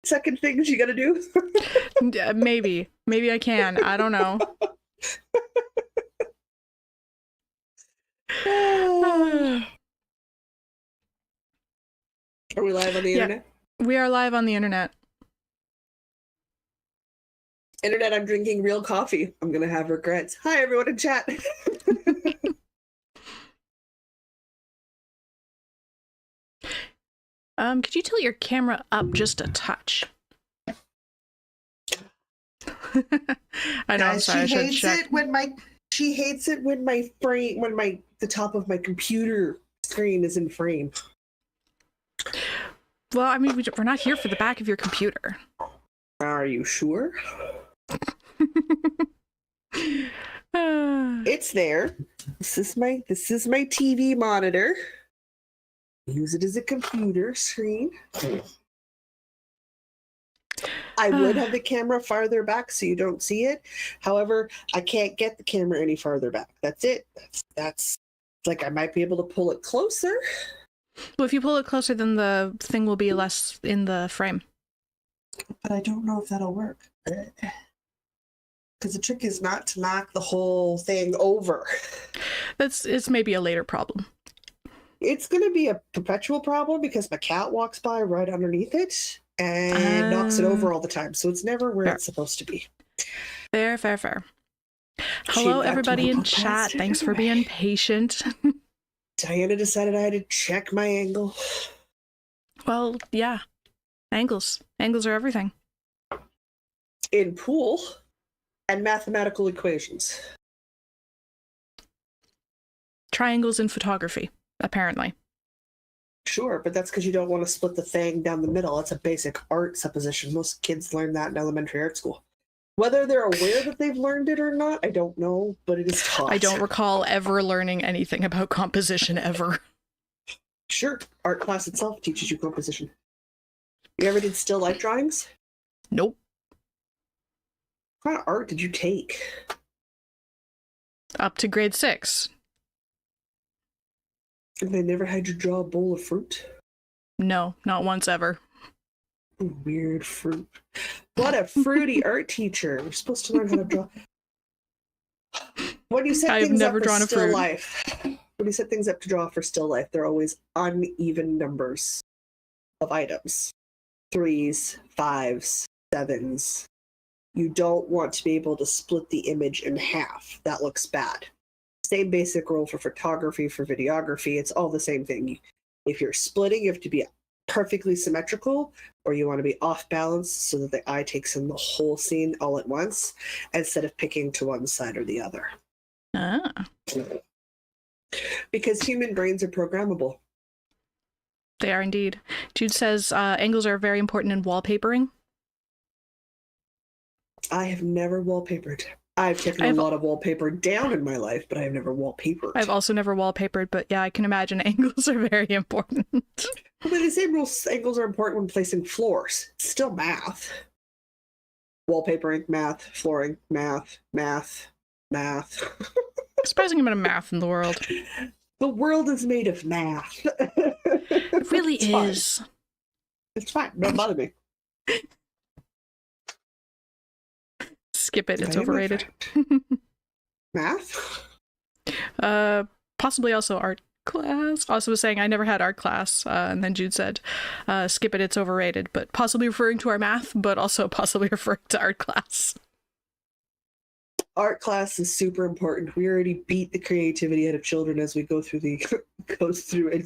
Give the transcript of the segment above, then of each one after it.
second things you gotta do? Maybe I can. I don't know. Are we live on the internet? We are live on the internet. Internet, I'm drinking real coffee. I'm gonna have regrets. Hi, everyone in chat. Could you tilt your camera up just a touch? I know. I'm sorry. She hates it when the top of my computer screen is in frame. Well, I mean, we're not here for the back of your computer. Are you sure? It's there. This is my TV monitor. Use it as a computer screen. I would have the camera farther back so you don't see it. However, I can't get the camera any farther back. That's it. That's like I might be able to pull it closer. Well, if you pull it closer, then the thing will be less in the frame. But I don't know if that'll work. Because the trick is not to knock the whole thing over. It's maybe a later problem. It's going to be a perpetual problem because my cat walks by right underneath it and knocks it over all the time. So it's never where it's supposed to be. Fair. Hello, everybody in chat. Thanks for being patient. Diana decided I had to check my angle. Well, yeah. Angles are everything. In pool and mathematical equations. Triangles in photography, apparently. Sure, but that's because you don't want to split the thing down the middle. That's a basic art supposition. Most kids learn that in elementary art school. Whether they're aware that they've learned it or not, I don't know, but it is taught. I don't recall ever learning anything about composition ever. Sure, art class itself teaches you composition. You ever did still life drawings? Nope. What kind of art did you take? Up to grade 6. And they never had you draw a bowl of fruit? No, not once ever. Weird fruit. What a fruity art teacher. We're supposed to learn how to draw. When you set things up for still life, when you set things up to draw for still life, they're always uneven numbers of items. 3s, 5s, 7s. You don't want to be able to split the image in half. That looks bad. Same basic rule for photography, for videography. It's all the same thing. If you're splitting, you have to be perfectly symmetrical, or you want to be off balance so that the eye takes in the whole scene all at once instead of picking to one side or the other. Because human brains are programmable. They are indeed. Jude says angles are very important in wallpapering. I have never wallpapered. I've taken a lot of wallpaper down in my life, but I've never wallpapered. I've also never wallpapered, but yeah, I can imagine angles are very important. Well, the same rules, angles are important when placing floors. It's still math. Wallpapering, math. Flooring, math. Surprising amount of math in the world. The world is made of math. It really is. Fine. It's fine. Don't bother me. Skip it. It's overrated. Math? Possibly also art class. Also was saying I never had art class. And then Jude said, skip it. It's overrated. But possibly referring to our math, but also possibly referring to art class. Art class is super important. We already beat the creativity out of children as we go through the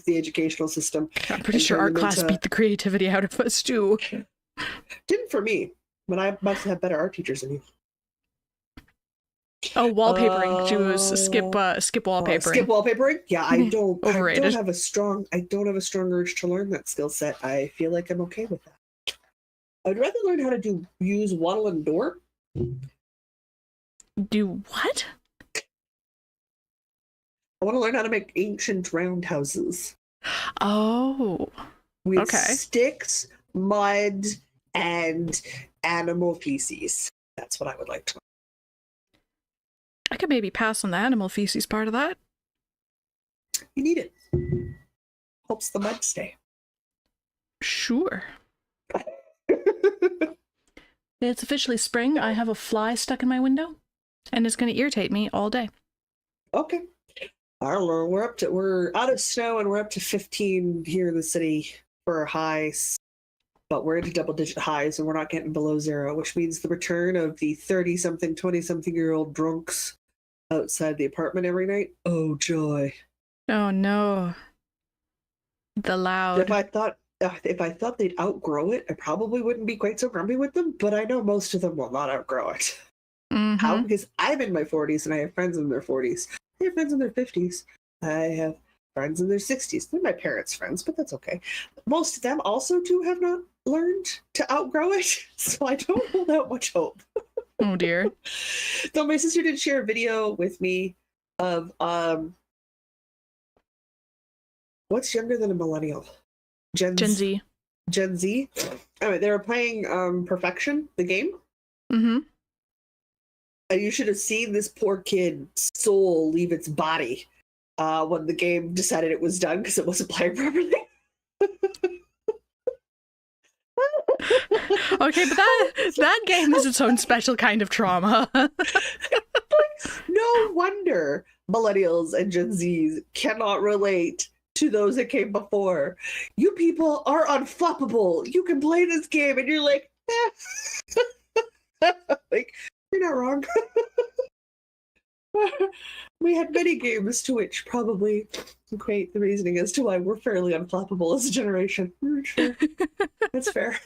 educational system. I'm pretty sure art class beat the creativity out of us too. Didn't for me, but I must have better art teachers than you. Oh, wallpapering. Skip wallpapering. Skip wallpapering? Yeah, I don't. Overrated. I don't have a strong urge to learn that skill set. I feel like I'm okay with that. I'd rather learn how to use wattle and door. Do what? I want to learn how to make ancient roundhouses. Oh. With sticks, mud, and animal feces. That's what I would like to learn. I could maybe pass on the animal feces part of that. You need it. Helps the mud stay. Sure. It's officially spring. I have a fly stuck in my window, and it's going to irritate me all day. Okay. I don't know. We're out of snow and we're up to 15 here in the city for our highs. But we're into double-digit highs and we're not getting below zero, which means the return of the 30-something, 20-something-year-old drunks outside the apartment every night. Oh, joy. Oh, no. The loud. If I thought they'd outgrow it, I probably wouldn't be quite so grumpy with them, but I know most of them will not outgrow it. Mm-hmm. How? Because I'm in my 40s and I have friends in their 40s. I have friends in their 50s. I have friends in their 60s. They're my parents' friends, but that's okay. Most of them also, too, have not learned to outgrow it, so I don't hold out much hope. Oh, dear. Though my sister did share a video with me of, what's younger than a millennial? Gen Z. Gen Z? Anyway, they were playing Perfection, the game. Mm-hmm. And you should have seen this poor kid's soul leave its body when the game decided it was done because it wasn't playing properly. Okay, but that game is its own special kind of trauma. No wonder millennials and Gen Zs cannot relate to those that came before. You people are unflappable. You can play this game and you're like, like, you're not wrong. We had many games to which probably equate the reasoning as to why we're fairly unflappable as a generation. Sure. That's fair.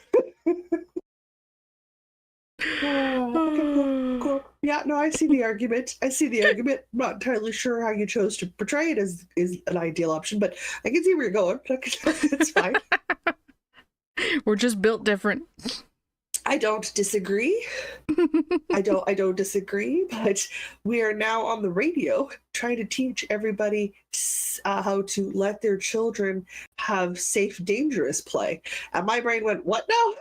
Okay, cool. Yeah, no, I see the argument. I'm not entirely sure how you chose to portray it as is an ideal option, but I can see where you're going. It's fine. We're just built different. I don't disagree. I don't disagree, but we are now on the radio trying to teach everybody how to let their children have safe, dangerous play. And my brain went, what now?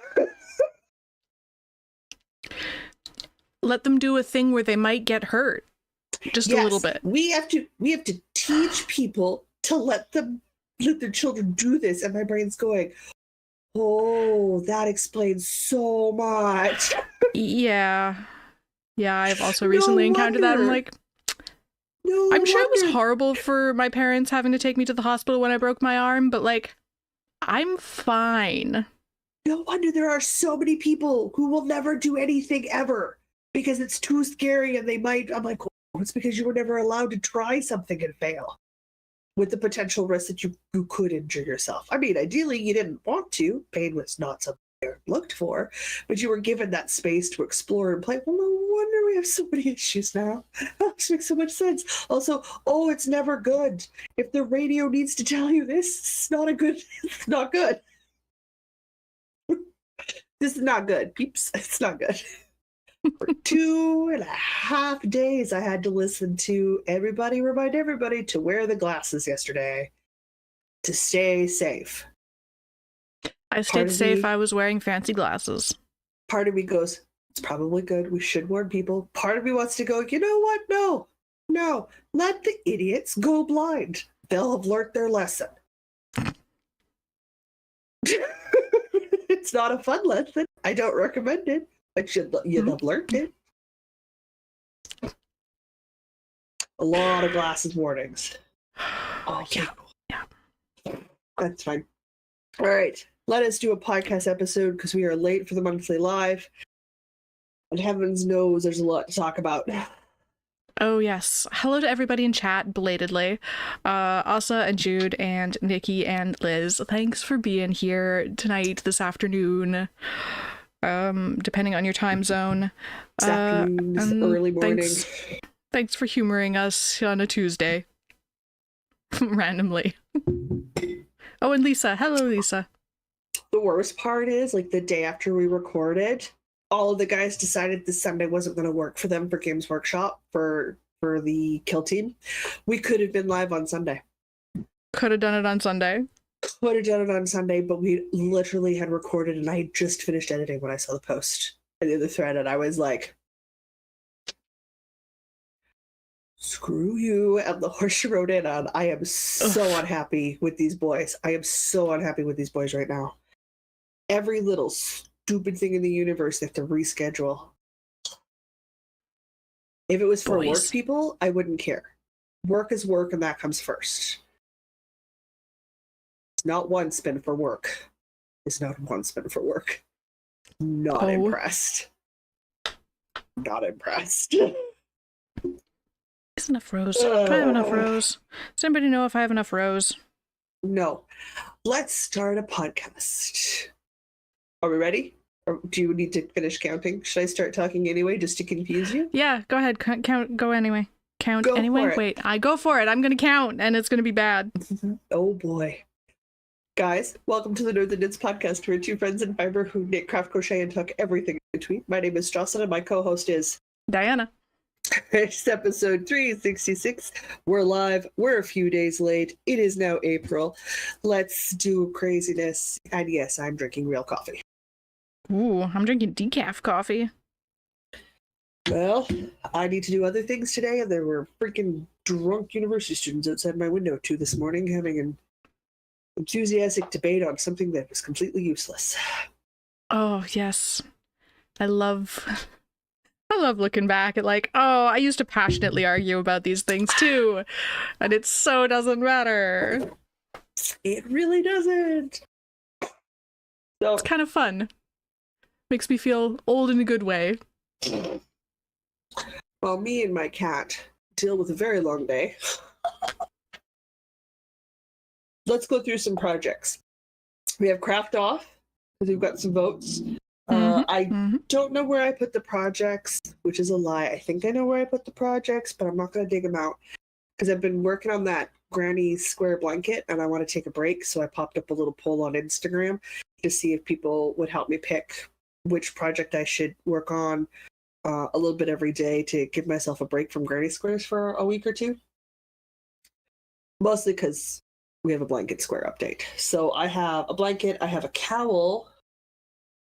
Let them do a thing where they might get hurt. Just a little bit. We have to teach people to let their children do this. And my brain's going, oh, that explains so much. Yeah. Yeah, I've also recently encountered that. I'm like, I'm sure it was horrible for my parents having to take me to the hospital when I broke my arm, but like, I'm fine. No wonder there are so many people who will never do anything ever because it's too scary and they might. I'm like, oh, it's because you were never allowed to try something and fail with the potential risk that you could injure yourself. I mean, ideally, you didn't want to. Pain was not something you looked for, but you were given that space to explore and play. Well, no wonder we have so many issues now. That makes so much sense. Also, oh, it's never good. If the radio needs to tell you this, it's not good. This is not good, peeps. It's not good. For 2.5 days, I had to listen to everybody remind everybody to wear the glasses yesterday to stay safe. I stayed safe. I was wearing fancy glasses. Part of me goes, it's probably good. We should warn people. Part of me wants to go, you know what? No. Let the idiots go blind. They'll have learned their lesson. It's not a fun lesson. I don't recommend it. But you'd have learned it. A lot of glasses warnings. Oh, yeah. That's fine. All right. Let us do a podcast episode because we are late for the monthly live. And heavens knows there's a lot to talk about. Oh, yes. Hello to everybody in chat, belatedly. Asa and Jude and Nikki and Liz, thanks for being here tonight, this afternoon, depending on your time zone. Early morning. Thanks for humoring us on a Tuesday. Randomly. Oh, and Lisa. Hello, Lisa. The worst part is, like, the day after we recorded, all of the guys decided this Sunday wasn't going to work for them for Games Workshop for the kill team. We could have been live on Sunday. Could have done it on Sunday. But we literally had recorded and I had just finished editing when I saw the post and the thread, and I was like, screw you. And the horse she wrote in on, I am so unhappy with these boys. I am so unhappy with these boys right now. Every little stupid thing in the universe they have to reschedule. If it was for work people, I wouldn't care. Work is work, and that comes first. It's not one spin for work. It's not one spin for work. Not impressed. Not impressed. Is enough rose? Do I have enough rose? Does anybody know if I have enough rose? No. Let's start a podcast. Are we ready? Or do you need to finish counting? Should I start talking anyway, just to confuse you? Yeah, go ahead. Count. Go anyway. Count go anyway. Wait, I go for it. I'm gonna count, and it's gonna be bad. Oh boy. Guys, welcome to the Nerds and Knits podcast. We're two friends in fiber who knit, craft, crochet, and tuck everything in between. My name is Jocelyn, and my co-host is Diana. It's episode 366. We're live. We're a few days late. It is now April. Let's do craziness. And yes, I'm drinking real coffee. Ooh, I'm drinking decaf coffee. Well, I need to do other things today, and there were freaking drunk university students outside my window too this morning having an enthusiastic debate on something that was completely useless. Oh, yes. I love looking back at I used to passionately argue about these things too, and it so doesn't matter. It really doesn't. So it's kind of fun. Makes me feel old in a good way. Well, me and my cat deal with a very long day. Let's go through some projects. We have Craft Off, because we've got some votes. I don't know where I put the projects, which is a lie. I think I know where I put the projects, but I'm not going to dig them out because I've been working on that granny square blanket and I want to take a break. So I popped up a little poll on Instagram to see if people would help me pick which project I should work on a little bit every day to give myself a break from granny squares for a week or two. Mostly because we have a blanket square update. So I have a blanket, I have a cowl,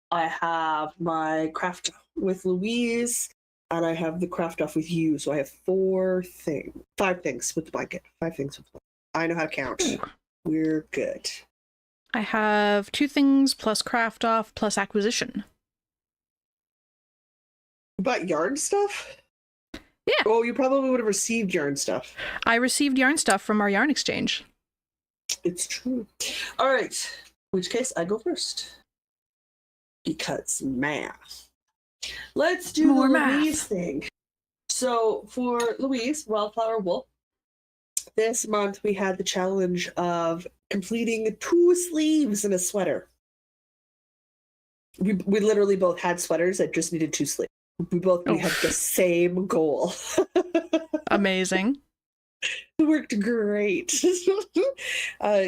I have my craft with Louise, and I have the craft off with you. So I have five things with the blanket. 5 things with the blanket. I know how to count. Ooh. We're good. I have 2 things plus craft off plus acquisition. You bought yarn stuff? Yeah. Oh, you probably would have received yarn stuff. I received yarn stuff from our yarn exchange. It's true. All right. In which case, I go first. Because math. Let's do more the math. Louise thing. So for Louise, Wildflower Wool, this month we had the challenge of completing 2 sleeves in a sweater. We literally both had sweaters that just needed 2 sleeves. We had the same goal. Amazing. It worked great.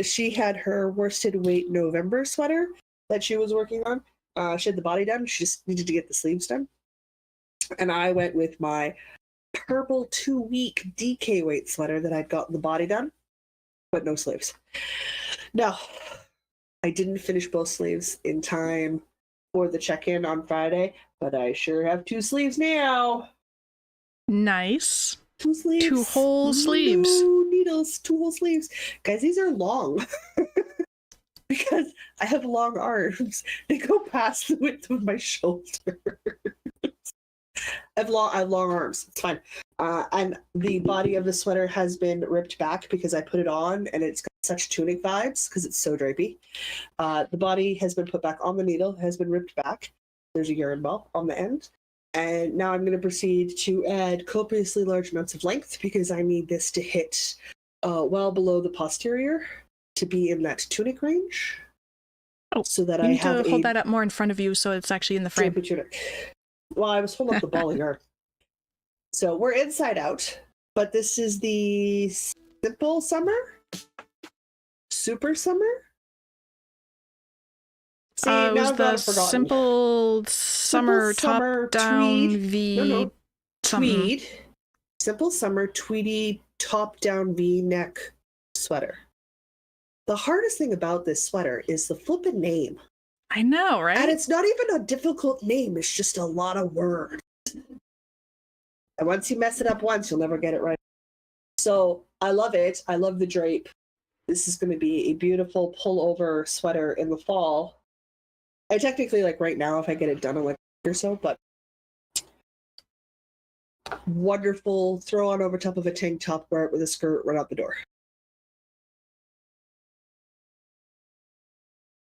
She had her worsted weight November sweater that she was working on. She had the body done. She just needed to get the sleeves done. And I went with my purple 2-week DK weight sweater that I'd gotten the body done, but no sleeves. Now, I didn't finish both sleeves in time for the check-in on Friday, but I sure have 2 sleeves now. Nice. 2 sleeves. 2 whole sleeves. Needles, 2 whole sleeves. Guys, these are long. Because I have long arms. They go past the width of my shoulder. I have long arms. It's fine. And the body of the sweater has been ripped back because I put it on and it's got such tunic vibes because it's so drapey. The body has been put back on the needle, has been ripped back. There's a yarn ball on the end. And now I'm going to proceed to add copiously large amounts of length because I need this to hit well below the posterior to be in that tunic range. Oh, so that you I need have to hold that up more in front of you so it's actually in the frame. Tunic. Well, I was holding up the ball of yarn. So we're inside out, but this is the simple summer? Super summer? See, it was the simple summer top down V. Tweed. Simple summer tweedy top down V neck sweater. The hardest thing about this sweater is the flippin' name. I know, right? And it's not even a difficult name. It's just a lot of words. And once you mess it up once, you'll never get it right. So I love it. I love the drape. This is going to be a beautiful pullover sweater in the fall. I technically, like, right now, if I get it done in like a week or so, but wonderful. Throw on over top of a tank top, wear it with a skirt, run out the door.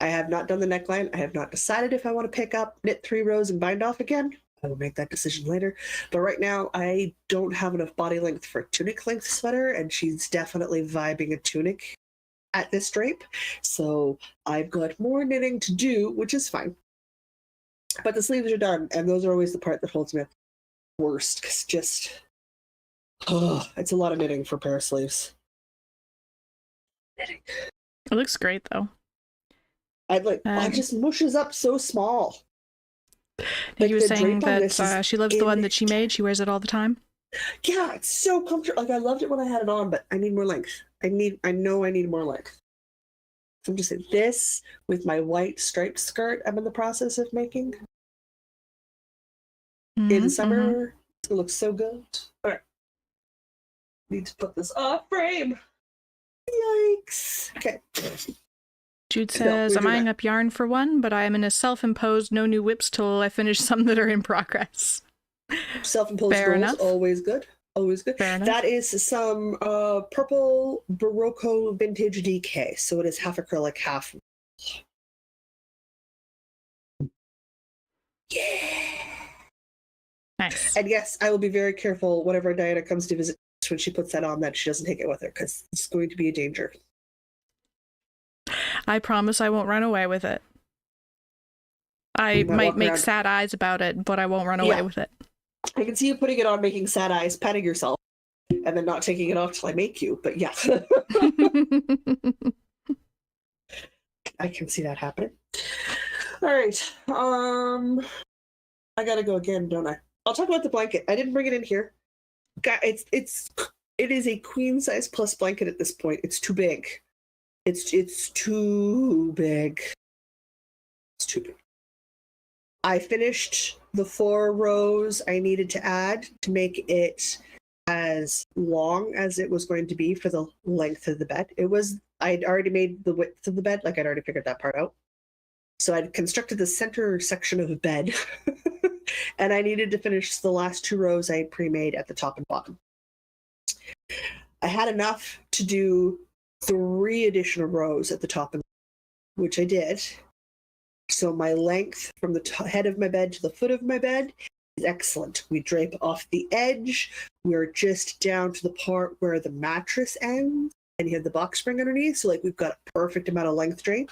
I have not done the neckline. I have not decided if I want to pick up, knit 3 rows, and bind off again. I will make that decision later. But right now, I don't have enough body length for a tunic length sweater, and she's definitely vibing a tunic at this drape. So I've got more knitting to do, which is fine. But the sleeves are done, and those are always the part that holds me up worst, because just, it's a lot of knitting for a pair of sleeves. Knitting. It looks great, though. It just mushes up so small. You were saying that she loves the one that she made. She wears it all the time. Yeah, it's so comfortable. Like, I loved it when I had it on, but I need more length. I know I need more length. So I'm just saying, this with my white striped skirt I'm in the process of making. In summer, it looks so good. All right. Need to put this off frame. Yikes. Okay. Jude says, I'm eyeing up yarn for one, but I am in a self-imposed no new whips till I finish some that are in progress. Self-imposed goals, always good. Always good. That is some purple Barocco vintage DK. So it is half acrylic, half. Yeah. Nice. And yes, I will be very careful whenever Diana comes to visit when she puts that on, that she doesn't take it with her, because it's going to be a danger. I promise I won't run away with it. I might make sad eyes about it, but I won't run away with it. I can see you putting it on, making sad eyes, patting yourself, and then not taking it off till I make you. But yeah. I can see that happening. All right. I gotta go again, don't I? I'll talk about the blanket. I didn't bring it in here. It is a queen size plus blanket at this point. It's too big. It's too big. It's too big. I finished the 4 rows I needed to add to make it as long as it was going to be for the length of the bed. I'd already made the width of the bed, like I'd already figured that part out. So I'd constructed the center section of the bed, and I needed to finish the last 2 rows I had pre-made at the top and bottom. I had enough to do 3 additional rows at the top and bottom, which I did. So my length from the head of my bed to the foot of my bed is excellent. We drape off the edge. We're just down to the part where the mattress ends, and you have the box spring underneath. So, like, we've got a perfect amount of length drape.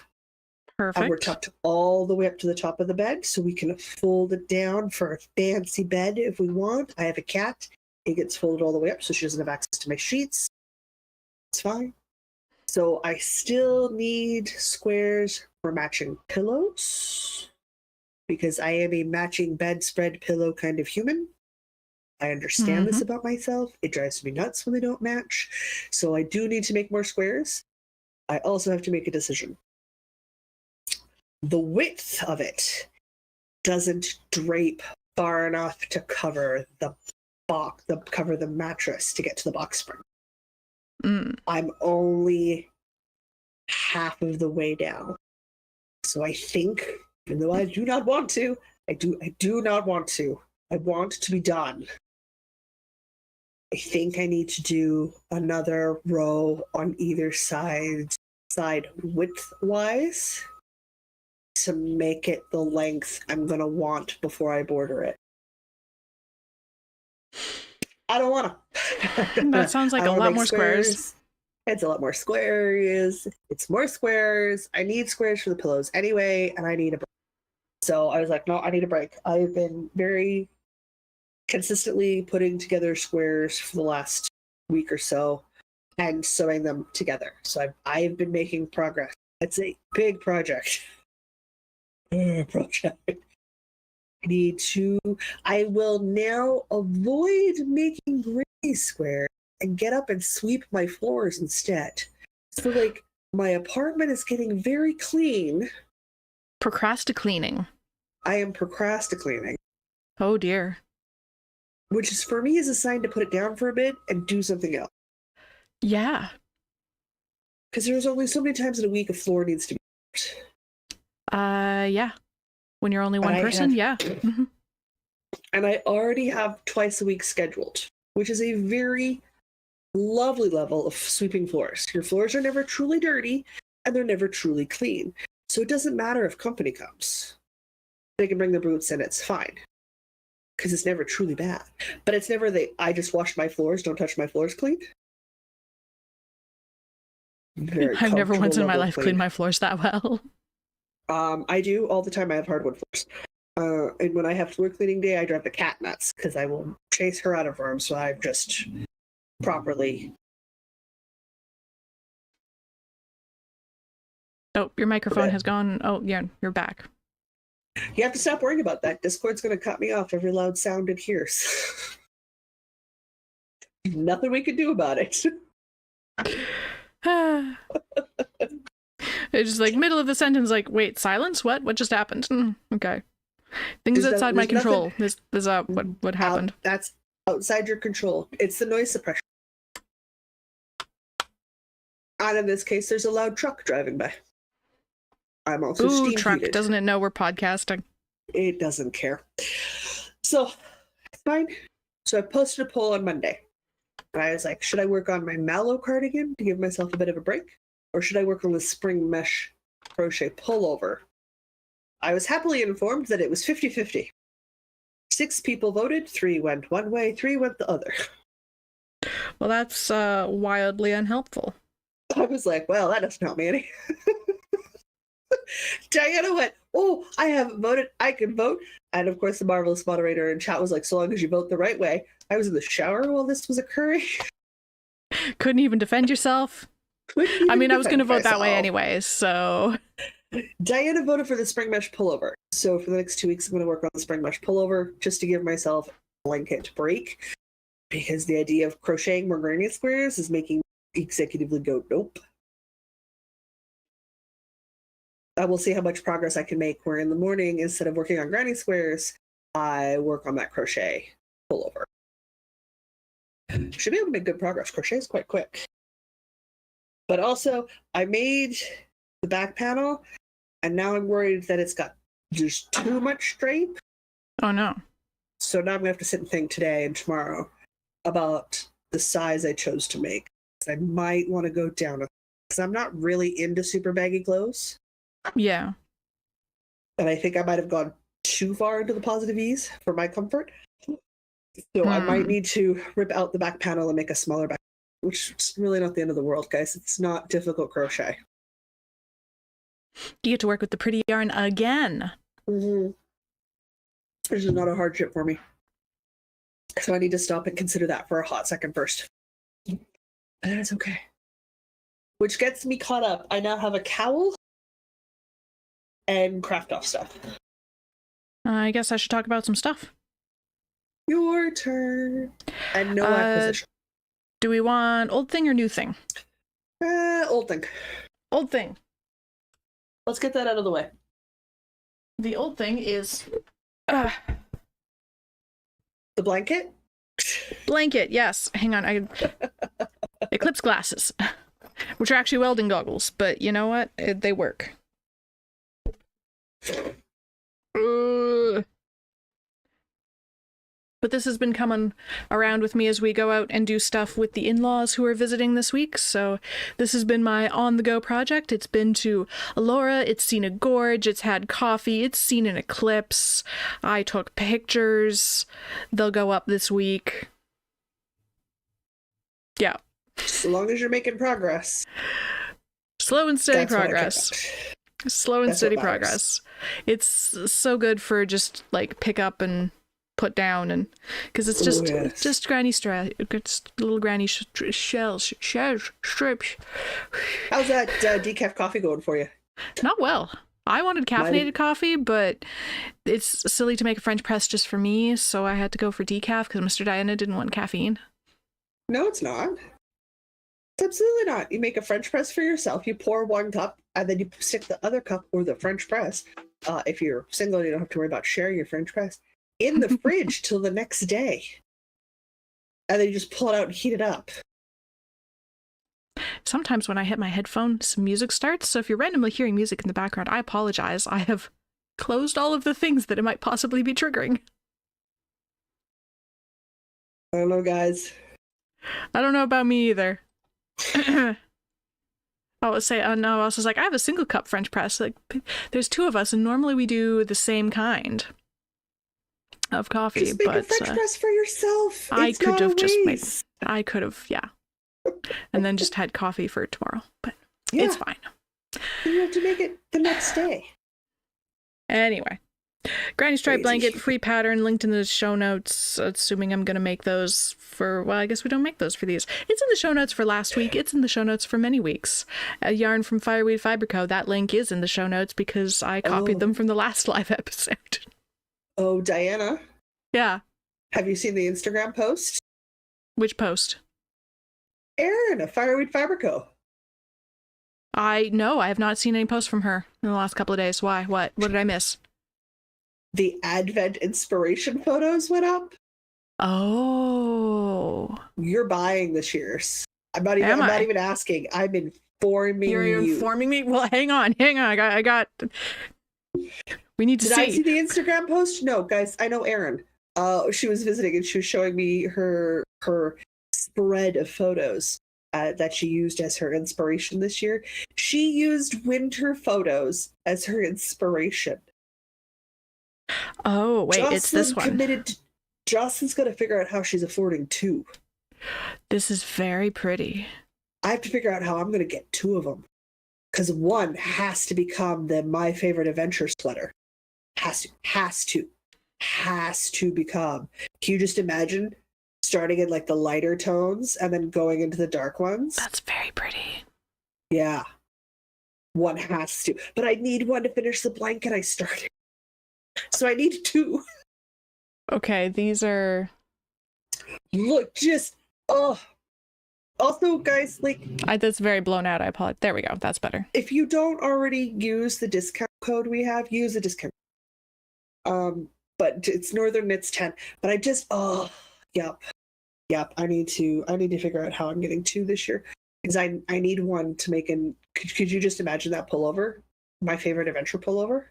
Perfect. And we're tucked all the way up to the top of the bed, so we can fold it down for a fancy bed if we want. I have a cat. It gets folded all the way up, so she doesn't have access to my sheets. It's fine. So I still need squares for matching pillows, because I am a matching bedspread pillow kind of human. I understand this about myself. It drives me nuts when they don't match. So I do need to make more squares. I also have to make a decision. The width of it doesn't drape far enough to cover the mattress to get to the box spring. I'm only half of the way down. So I think, even though I do not want to, I do not want to. I want to be done. I think I need to do another row on either side width-wise to make it the length I'm going to want before I border it. I don't want to. That sounds like a lot more squares. It's a lot more squares. It's more squares. I need squares for the pillows anyway, and I need a break. So I was like, no, I need a break. I've been very consistently putting together squares for the last week or so and sewing them together. So I've been making progress. It's a big project. I will now avoid making gray squares and get up and sweep my floors instead. So, like, my apartment is getting very clean. Procrastinating. I am procrastinating. Oh dear. Which is, for me, is a sign to put it down for a bit and do something else. Yeah. Because there's only so many times in a week a floor needs to be. Yeah. When you're only one person, yeah. Mm-hmm. And I already have twice a week scheduled, which is a very lovely level of sweeping floors. Your floors are never truly dirty and they're never truly clean. So it doesn't matter if company comes. They can bring their boots and it's fine. Because it's never truly bad. But it's never I just washed my floors, don't touch my floors clean. I've never once in my life cleaned my floors that well. I do all the time. I have hardwood floors. And when I have floor cleaning day, I drive the cat nuts because I will chase her out of her room. So I've just properly. Oh, your microphone has gone. Oh, yeah, you're back. You have to stop worrying about that. Discord's going to cut me off every loud sound it hears. Nothing we can do about it. It's just like middle of the sentence, like, wait, silence? What just happened? Okay. Things outside my control. This what happened. That's outside your control. It's the noise suppression. And in this case, there's a loud truck driving by. I'm also steam truck. heated. Doesn't it know we're podcasting? It doesn't care. So, it's fine. So I posted a poll on Monday. And I was like, should I work on my mallow cardigan to give myself a bit of a break? Or should I work on the spring mesh crochet pullover? I was happily informed that it was 50-50. 6 people voted, 3 went one way, 3 went the other. Well, that's wildly unhelpful. I was like, well, that doesn't help me any. Diana went, oh, I haven't voted, I can vote. And of course, the marvelous moderator in chat was like, so long as you vote the right way. I was in the shower while this was occurring. Couldn't even defend yourself. I mean, I was going to vote that way anyways, so. Diana voted for the spring mesh pullover. So for the next 2 weeks, I'm going to work on the spring mesh pullover just to give myself a blanket break. Because the idea of crocheting more granny squares is making me executively go, nope. I will see how much progress I can make where in the morning, instead of working on granny squares, I work on that crochet pullover. Should be able to make good progress. Crochet is quite quick. But also, I made the back panel, and now I'm worried that it's got just too much drape. Oh, no. So now I'm going to have to sit and think today and tomorrow about the size I chose to make. I might want to go down because I'm not really into super baggy clothes. Yeah. And I think I might have gone too far into the positive ease for my comfort. So I might need to rip out the back panel and make a smaller back, which is really not the end of the world, guys. It's not difficult crochet. You get to work with the pretty yarn again. Mm-hmm. This is not a hardship for me. So I need to stop and consider that for a hot second first. But that's okay. Which gets me caught up. I now have a cowl and craft off stuff. I guess I should talk about some stuff. Your turn. And no acquisition. Do we want old thing or new thing? Old thing. Old thing. Let's get that out of the way. The old thing is... the blanket? Blanket, yes. Hang on. Eclipse glasses. Which are actually welding goggles, but you know what? They work. But this has been coming around with me as we go out and do stuff with the in-laws who are visiting this week. So this has been my on-the-go project. It's been to Elora, it's seen a gorge, it's had coffee, it's seen an eclipse. I took pictures. They'll go up this week. Yeah. So long as you're making progress. Slow and steady progress. Slow and steady progress. It's so good for just like pick up and put down, and because it's just granny just little granny shells strips. How's that decaf coffee going for you? Not well. I wanted caffeinated coffee, but it's silly to make a French press just for me, so I had to go for decaf because Mr. Diana didn't want caffeine. No, it's not. It's absolutely not. You make a French press for yourself, you pour 1 cup, and then you stick the other cup or the French press. If you're single, you don't have to worry about sharing your French press in the fridge till the next day. And then you just pull it out and heat it up. Sometimes when I hit my headphone, some music starts. So if you're randomly hearing music in the background, I apologize. I have closed all of the things that it might possibly be triggering. I don't know, guys. I don't know about me either. I would say, oh no, I was like, I have a single cup French press. Like, there's two of us, and normally we do the same kind of coffee. Just make but a French press for yourself. I could have just made. Waste. I could have, yeah, and then just had coffee for tomorrow. But Yeah. it's fine. You have to make it the next day. Anyway, Granny Stripe Crazy. blanket, free pattern, linked in the show notes. Assuming I'm going to make those for, well, I guess we don't make those for these. It's in the show notes for last week. It's in the show notes for many weeks. A yarn from Fireweed Fiber Co. That link is in the show notes because I copied them from the last live episode. Oh, Diana. Yeah. Have you seen the Instagram post? Which post? Erin of Fireweed Fiber Co. I have not seen any posts from her in the last couple of days. Why? What did I miss? The Advent inspiration photos went up. Oh. You're buying this year's. I'm not even asking. I'm informing you. You're informing me? Well, hang on. I got we need to see. Did I see the Instagram post? No, guys, I know Erin. She was visiting and she was showing me her spread of photos that she used as her inspiration this year. She used winter photos as her inspiration. Oh, wait, it's this one. Jocelyn's got to figure out how she's affording two. This is very pretty. I have to figure out how I'm going to get two of them. Because one has to become the My Favorite Adventure sweater. Has to become. Can you just imagine starting in like the lighter tones and then going into the dark ones? That's very pretty. Yeah. One has to. But I need one to finish the blanket I started. So I need two. Okay, these are... Look, just... Oh. Also, guys, like... That's very blown out. I apologize. There we go. That's better. If you don't already use the discount code we have, use the discount. But it's Northern Knits 10. But I just... Oh, yep. I need to figure out how I'm getting two this year. Because I need one to make an... Could you just imagine that pullover? My Favorite Adventure pullover?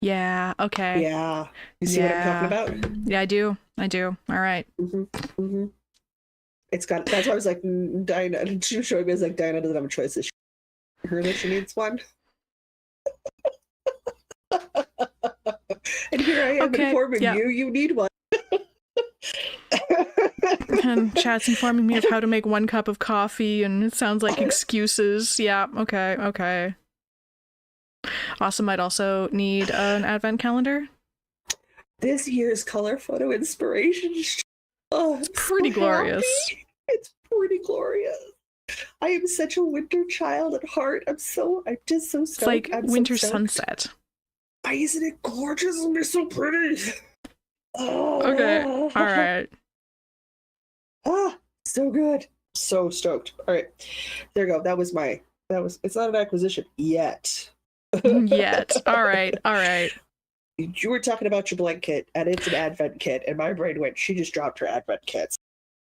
Yeah, okay. Yeah. You see what I'm talking about? Yeah, I do. All right. Mm-hmm. It's got... That's why I was like, Diana... She was showing me, I was like, Diana doesn't have a choice this year. Her that she needs one. And here I am informing you, you need one. And chat's informing me of how to make 1 cup of coffee, and it sounds like excuses. Yeah, okay. Awesome might also need an advent calendar. This year's color photo inspiration. Oh, it's pretty glorious. Happy. It's pretty glorious. I am such a winter child at heart. I'm just so stoked. It's like winter sunset. Why isn't it gorgeous? It's so pretty. Oh. Okay, all right. Ah, so good. So stoked. All right, there you go. It's not an acquisition yet. Yet. All right. You were talking about your blanket, and it's an advent kit, and my brain went, she just dropped her advent kits.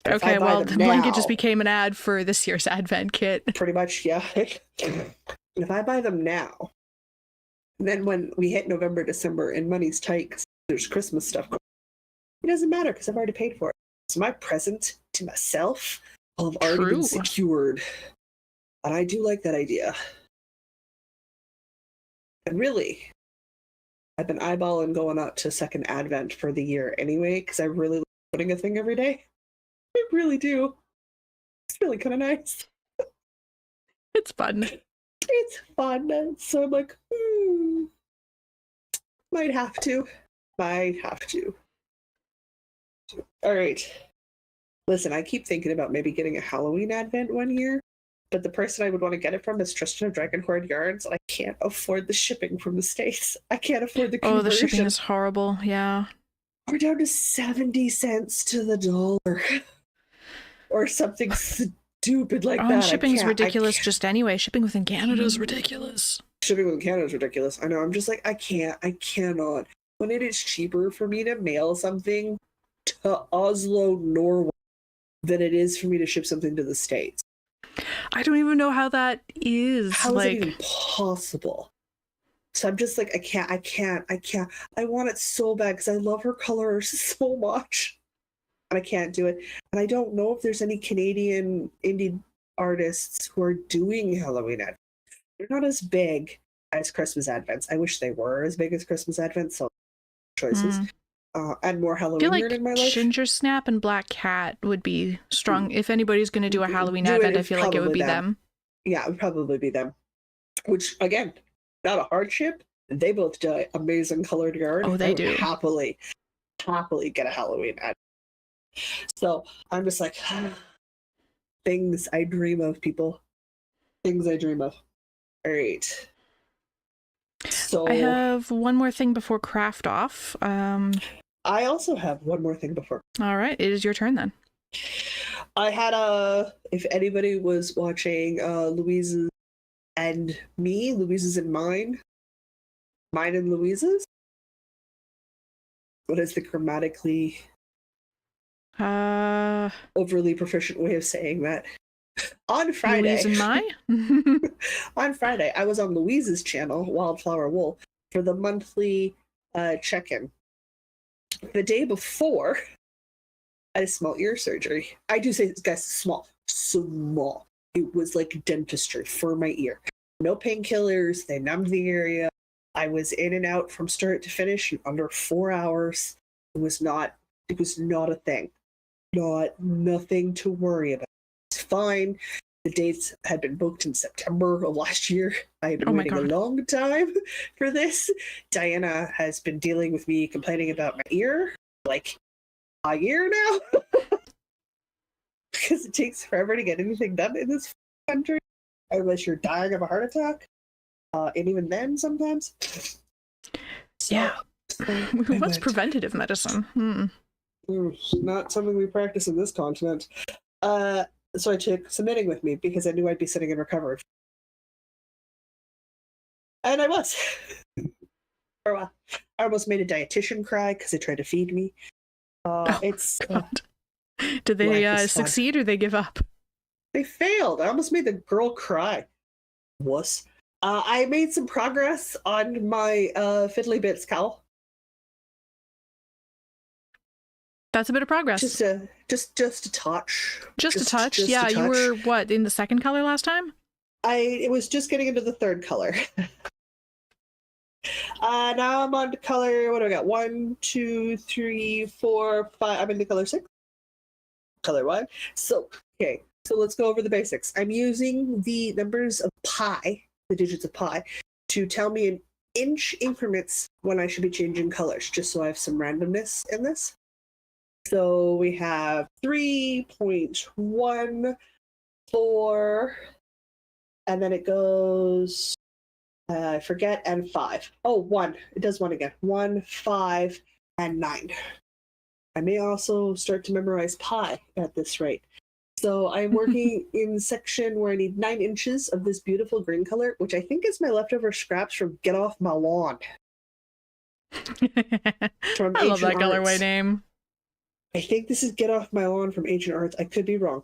Okay, well, the blanket just became an ad for this year's advent kit. Pretty much, yeah. And if I buy them now, then when we hit November, December, and money's tight because there's Christmas stuff going on, it doesn't matter because I've already paid for it. So my present to myself will have already been secured. And I do like that idea. And really, I've been eyeballing going out to second advent for the year anyway, because I really like putting a thing every day. I really do. It's really kind of nice. It's fun. It's fun. So I'm like, might have to. All right. Listen, I keep thinking about maybe getting a Halloween advent one year, but the person I would want to get it from is Tristan of Dragonhorde Yarns, and I can't afford the shipping from the States. I can't afford the conversion. Oh, the shipping is horrible. Yeah. We're down to 70 cents to the dollar. Or something stupid like that. And shipping is ridiculous just anyway. Shipping within Canada is ridiculous. Shipping within Canada is ridiculous. I know. I'm just like, I cannot. When it is cheaper for me to mail something to Oslo, Norway, than it is for me to ship something to the States. I don't even know how that is. How is it even possible? So I'm just like, I can't. I want it so bad because I love her colors so much. And I can't do it. And I don't know if there's any Canadian indie artists who are doing Halloween Advents. They're not as big as Christmas Advents. I wish they were as big as Christmas Advents. So choices. And more I feel Halloween like in my life. Ginger Snap and Black Cat would be strong. If anybody's going to do a Halloween Do it, Advent, I it's feel like it would probably be them. Yeah, it would probably be them. Which, again, not a hardship. They both do amazing colored yarn. Oh, they I would do. happily get a Halloween Advent. So I'm just like, things I dream of, people. Things I dream of. All right. So I have one more thing before craft off. I also have one more thing before. All right, it is your turn then. I had if anybody was watching Louise's and me, Louise's and mine and Louise's. What is the grammatically overly proficient way of saying that? On Friday, Louise and my? on Friday, I was on Louise's channel, Wildflower Wool, for the monthly check-in. The day before, I had a small ear surgery. I do say this, guys, small. It was like dentistry for my ear. No painkillers. They numbed the area. I was in and out from start to finish in under 4 hours. It was not a thing. Nothing to worry about. It's fine. The dates had been booked in September of last year. I had been waiting a long time for this. Diana has been dealing with me complaining about my ear like a year now. Because it takes forever to get anything done in this country. Unless you're dying of a heart attack. And even then, sometimes. Yeah. What's preventative medicine? Not something we practice in this continent. So I took submitting with me because I knew I'd be sitting in recovery. And I was. For a while. I almost made a dietitian cry because they tried to feed me. God. Did they succeed or they give up? They failed. I almost made the girl cry. Wuss. I made some progress on my Fiddly Bits cowl. That's a bit of progress. Just a touch. Just a touch? Yeah, you were, what, in the second color last time? It was just getting into the third color. Now I'm on to color, what do I got? 1, 2, 3, 4, 5. I'm into color 6. Color 1. So, okay. So let's go over the basics. I'm using the numbers of pi, the digits of pi, to tell me in inch increments when I should be changing colors, just so I have some randomness in this. So we have 3.14, and then it goes, I forget, and 5. Oh, 1. It does 1 again. 1, 5, and 9. I may also start to memorize pi at this rate. So I'm working in section where I need 9 inches of this beautiful green color, which I think is my leftover scraps from Get Off My Lawn. I love that colorway name. I think this is Get Off My Lawn from Ancient Arts. I could be wrong.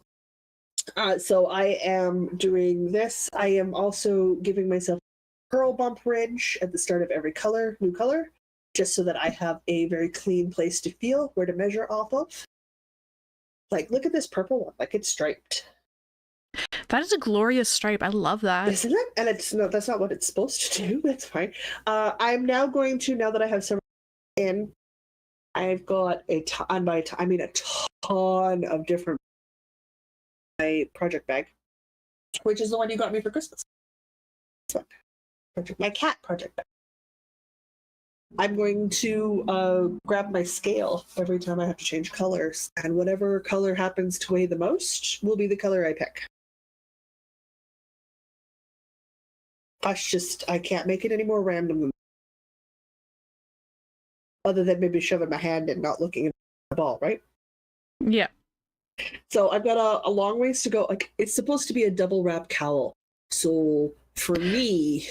So I am doing this. I am also giving myself a curl bump ridge at the start of every new color, just so that I have a very clean place to feel where to measure off of. Like, look at this purple one. Like, it's striped. That is a glorious stripe. I love that. Isn't it? And that's not what it's supposed to do. That's fine. I'm now going to, now that I have some in, I've got a ton of different my project bag, which is the one you got me for Christmas. My cat project bag. I'm going to grab my scale every time I have to change colors, and whatever color happens to weigh the most will be the color I pick. I can't make it any more random than other than maybe shoving my hand and not looking at the ball, right? Yeah. So I've got a long ways to go. Like, it's supposed to be a double wrap cowl. So for me,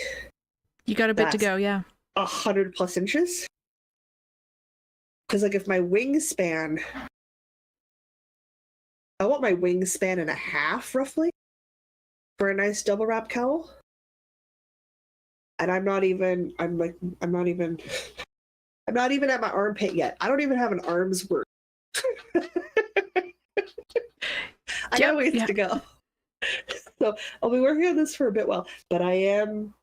you got a bit to go, yeah. 100+ inches. Because like if my wingspan, I want my wingspan and a half roughly for a nice double wrap cowl. And I'm not even at my armpit yet. I don't even have an arm's worth. I got ways to go. So I'll be working on this for a bit while, but I am.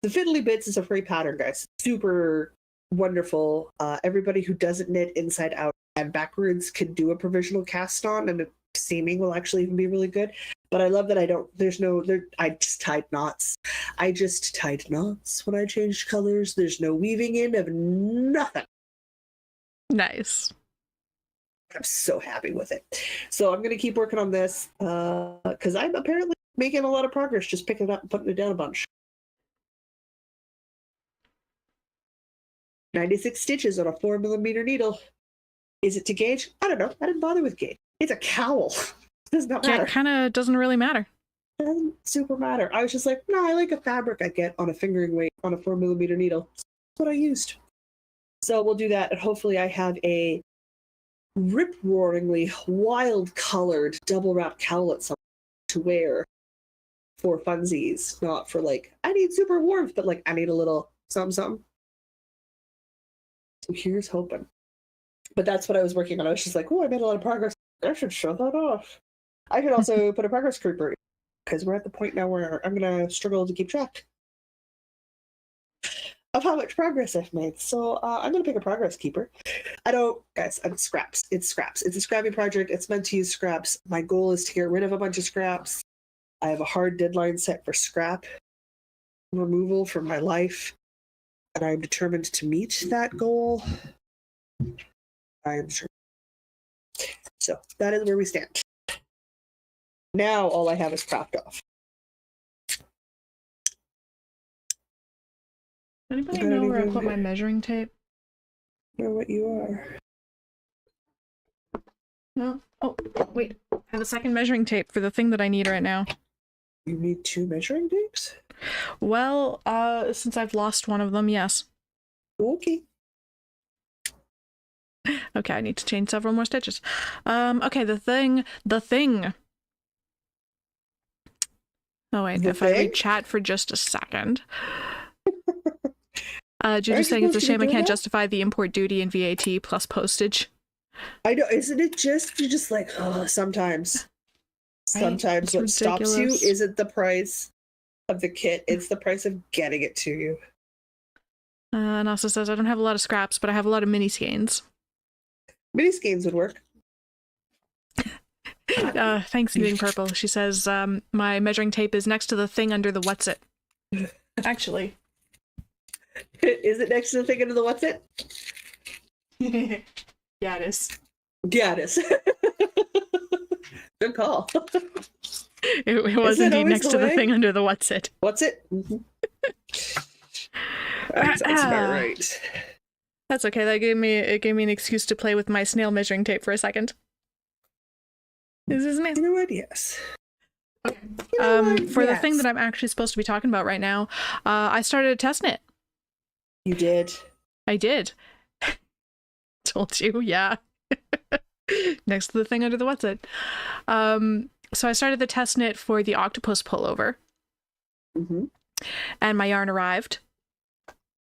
The Fiddly Bits is a free pattern, guys. Super wonderful. Everybody who doesn't knit inside out and backwards can do a provisional cast on, and the seaming will actually even be really good. But I love that I just tied knots. I just tied knots when I changed colors. There's no weaving in of nothing. Nice. I'm so happy with it. So I'm going to keep working on this because I'm apparently making a lot of progress just picking it up and putting it down a bunch. 96 stitches on a 4mm needle. Is it to gauge? I don't know. I didn't bother with gauge. It's a cowl. It does not matter. It kind of doesn't really matter. It doesn't super matter. I was just like, no, I like a fabric I get on a fingering weight on a 4mm needle. That's what I used. So we'll do that, and hopefully I have a rip-roaringly wild-colored double-wrap cowl at some to wear for funsies, not for like, I need super warmth, but like, I need a little something. So here's hoping. But that's what I was working on. I was just like, oh, I made a lot of progress. I should show that off. I could also put a progress creeper because we're at the point now where I'm going to struggle to keep track of how much progress I've made. So I'm going to pick a progress keeper. Guys, I'm scraps. It's scraps. It's a scrappy project. It's meant to use scraps. My goal is to get rid of a bunch of scraps. I have a hard deadline set for scrap removal from my life, and I'm determined to meet that goal. I am sure. So that is where we stand. Now all I have is cropped off. Anybody know where I put my measuring tape? Know what you are. No. Oh, wait. I have a second measuring tape for the thing that I need right now. You need 2 measuring tapes? Well, since I've lost one of them, yes. Okay. Okay, I need to change several more stitches. Okay, the thing. Oh wait, if I read chat for just a second. Judy's saying it's a shame I can't justify the import duty and VAT plus postage. I know, isn't it just, you're just like, oh, sometimes. Sometimes what stops you isn't the price of the kit, it's the price of getting it to you. And also says, I don't have a lot of scraps, but I have a lot of mini skeins. Mini skeins would work. Thanks, Moving Purple. She says, my measuring tape is next to the thing under the what's it. Actually. Is it next to the thing under the what's it? Yeah, it is. Yeah, it is. Good call. It was indeed next to the thing under the what's it. What's it? Mm-hmm. That's about right. That's okay. That gave me an excuse to play with my snail measuring tape for a second. Is this me? You know what? Yes. Okay. For the thing that I'm actually supposed to be talking about right now, I started a test knit. You did? I did. Told you, yeah. Next to the thing under the what's it. So I started the test knit for the octopus pullover. Mm-hmm. And my yarn arrived.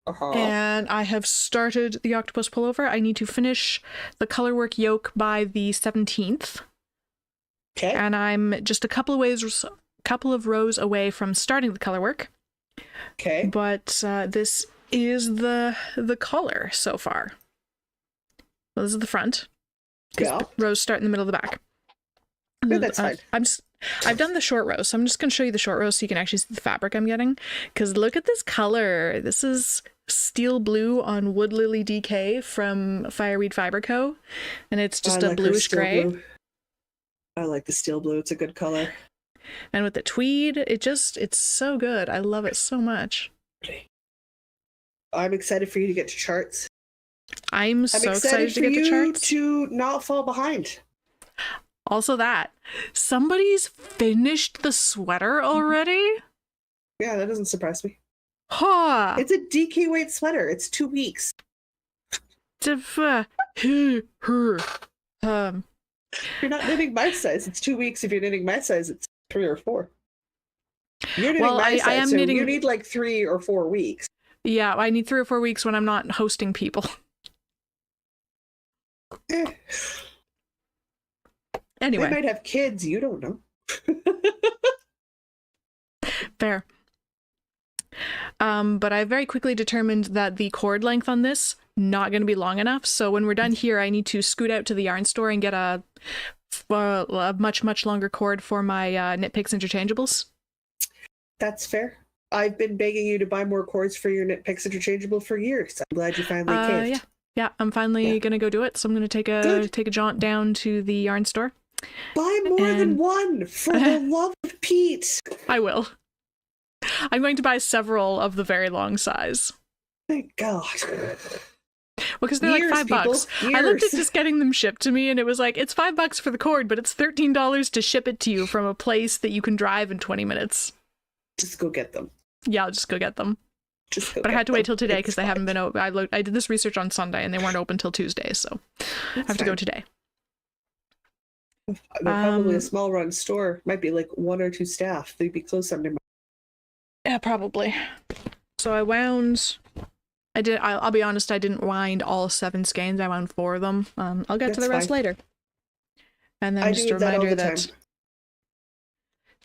Uh-huh. And I have started the octopus pullover. I need to finish the colorwork yoke by the 17th. Okay. And I'm just a couple of rows away from starting the colorwork. Okay. But this is the collar so far. Well, this is the front. Yeah. Rows start in the middle of the back. Yeah, that's fine. I've done the short rows, so I'm just going to show you the short rows so you can actually see the fabric I'm getting. Because look at this color. This is steel blue on Wood Lily DK from Fireweed Fiber Co. And it's just a bluish gray. Blue. I like the steel blue. It's a good color. And with the tweed, it's so good. I love it so much. I'm excited for you to get to charts. I'm so excited to get to charts. To not fall behind. Also that. Somebody's finished the sweater already? Yeah, that doesn't surprise me. Huh. It's a DK weight sweater. It's 2 weeks. You're not knitting my size. It's 2 weeks. If you're knitting my size, it's 3 or 4. You're knitting Well, my I side, am so knitting. you need like 3 or 4 weeks. Yeah, I need 3 or 4 weeks when I'm not hosting people. Anyway. They might have kids, you don't know. Fair. But I very quickly determined that the cord length on this not going to be long enough. So when we're done here, I need to scoot out to the yarn store and get a much longer cord for my Knit Picks interchangeables. That's fair. I've been begging you to buy more cords for your Knit Picks interchangeable for years. I'm glad you finally caved. Yeah, I'm finally gonna go do it. So I'm gonna take a jaunt down to the yarn store. Buy more than one, for the love of Pete. I will. I'm going to buy several of the very long size. Thank God. Well, because they're like $5. I looked at just getting them shipped to me, and it was like, it's $5 for the cord, but it's $13 to ship it to you from a place that you can drive in 20 minutes. Just go get them. Yeah, I'll just go get them. But I had to wait till today because they haven't been open. I did this research on Sunday, and they weren't open till Tuesday, so I have to go today. They're probably a small run store. Might be like 1 or 2 staff. They'd be closed Sunday morning. Yeah, probably. So I wound. I'll be honest. I didn't wind all 7 skeins. I wound 4 of them. I'll get to the rest later. And then just a reminder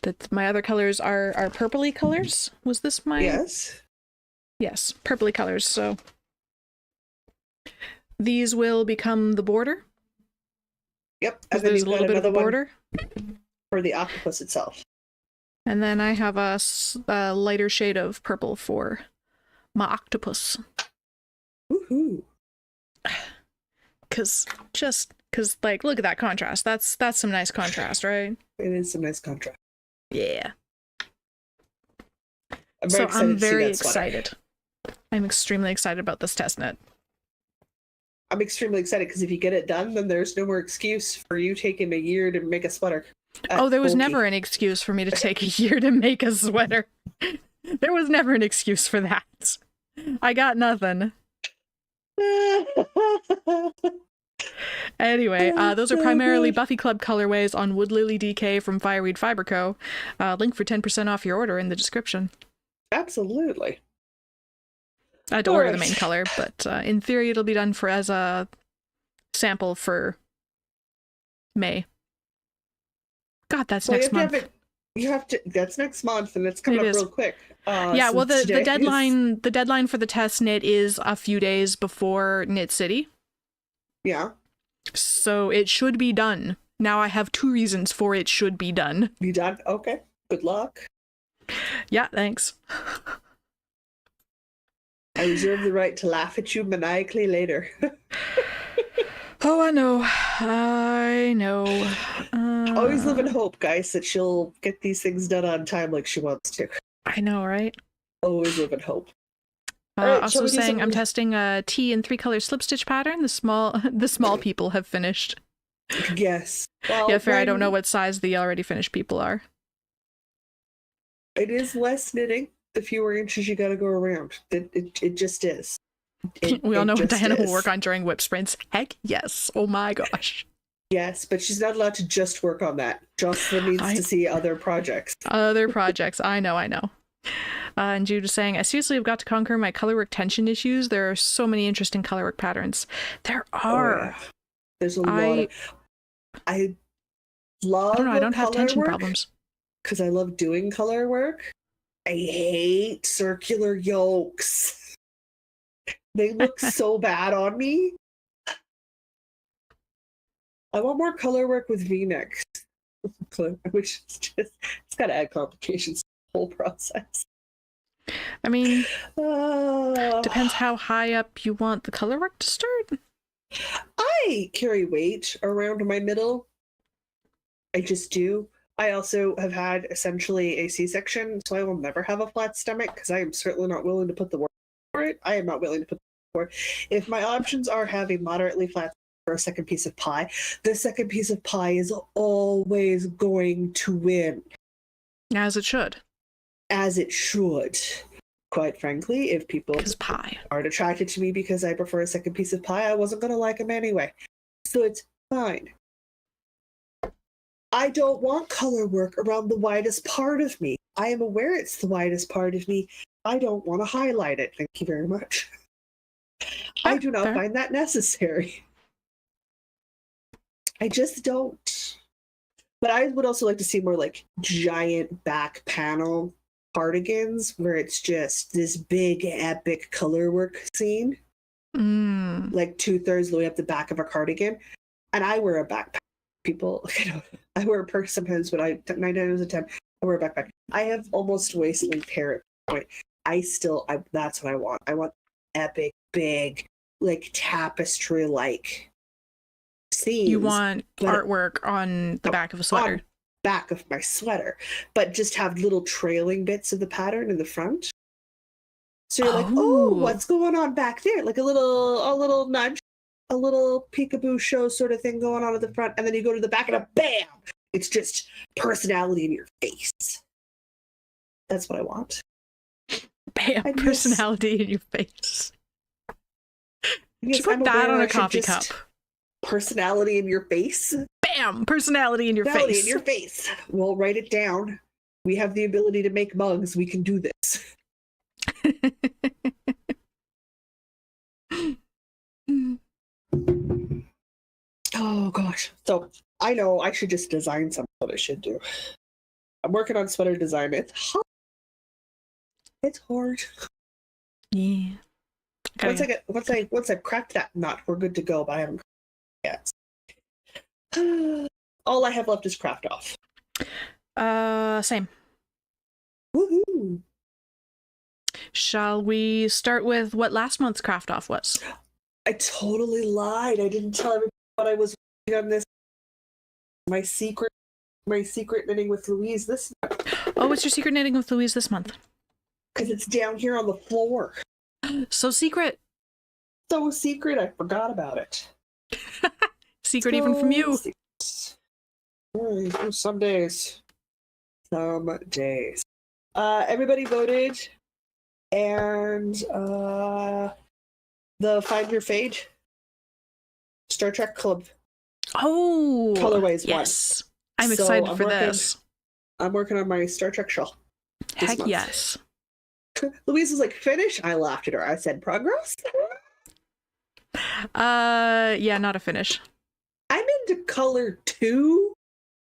that my other colors are purpley colors. Was this my? Yes. Yes, purpley colors. So these will become the border. Yep. And there's a little bit of a border for the octopus itself. And then I have a lighter shade of purple for my octopus. Woohoo! Cause like, look at that contrast. That's some nice contrast, right? It is some nice contrast. Yeah. I'm very excited. I'm extremely excited about this test knit. I'm extremely excited because if you get it done, then there's no more excuse for you taking a year to make a sweater. There was never an excuse for me to take a year to make a sweater. There was never an excuse for that. I got nothing. Anyway, those are primarily Buffy Club colorways on Wood Lily DK from Fireweed Fiber Co. Link for 10% off your order in the description. Absolutely. I had to order the main color, but in theory it'll be done as a sample for May. God, that's next month. You have to. That's next month, and it's coming up real quick. Yeah, well, the deadline for the test knit is a few days before Knit City. Yeah. So it should be done. Now I have 2 reasons for it should be done. Be done? Okay. Good luck. Yeah, thanks. I reserve the right to laugh at you maniacally later. Oh, I know. Always live in hope, guys, that she'll get these things done on time like she wants to. I know, right? Always live in hope. Also saying I'm testing a T in 3-color slip stitch pattern. The small people have finished. Yes. Well, yeah, fair. I don't know what size the already finished people are. It is less knitting the fewer inches you gotta go around. It just is. We all know what Diana will work on during whip sprints. Heck yes. Oh my gosh. Yes, but she's not allowed to just work on that. Jocelyn needs to see other projects. Other projects. I know. And Jude is saying, I seriously have got to conquer my colorwork tension issues. There are so many interesting colorwork patterns. There are. Oh, yeah. There's a lot of... I love I don't have tension problems. Because I love doing color work. I hate circular yolks. They look so bad on me. I want more color work with V-necks. Which is just, it's got to add complications to the whole process. I mean, depends how high up you want the color work to start. I carry weight around my middle. I just do. I also have had essentially a C-section, so I will never have a flat stomach because I am certainly not willing to put the work for it. I am not willing to put the work for it. If my options are having moderately flat or a second piece of pie, the second piece of pie is always going to win. As it should. As it should. Quite frankly, if people aren't attracted to me because I prefer a second piece of pie, I wasn't going to like them anyway. So it's fine. I don't want color work around the widest part of me. I am aware it's the widest part of me. I don't want to highlight it. Thank you very much. I do not find that necessary. I just don't. But I would also like to see more like giant back panel cardigans where it's just this big epic color work scene. Like 2/3 of the way up the back of a cardigan. And I wear a backpack. People, I wear a purse sometimes, but 9 times out of 10, I wear a backpack. I have almost waist-length hair at this point. That's what I want. I want epic, big, like tapestry-like scenes. You want artwork on the back of a sweater. Back of my sweater, but just have little trailing bits of the pattern in the front. So you're like, oh, what's going on back there? Like a little nudge, a little peekaboo show sort of thing going on at the front, and then you go to the back and bam! It's just personality in your face. That's what I want. Bam! Personality in your face. You should put that on a coffee cup. Personality in your face. Bam! Personality in your face. In your face. We'll write it down. We have the ability to make mugs. We can do this. Oh gosh. So I know I should just design something. What I should do. I'm working on sweater design. It's hard. It's hard. Yeah. Once I've cracked that nut, we're good to go. But I haven't yet. All I have left is craft off. Same. Woohoo! Shall we start with what last month's craft off was? I totally lied. I didn't tell everybody what I was working on this. My secret knitting with Louise this month. Oh, what's your secret knitting with Louise this month? Because it's down here on the floor. So secret. So secret, I forgot about it. Secret even from you. Some days. Some days. Everybody voted, and the Find Your Fate Star Trek Club. Oh, colorways yes. I'm excited for this. I'm working on my Star Trek shawl. Heck yes. Louise was like, finish? I laughed at her. I said, progress? Yeah, not a finish. I'm into color 2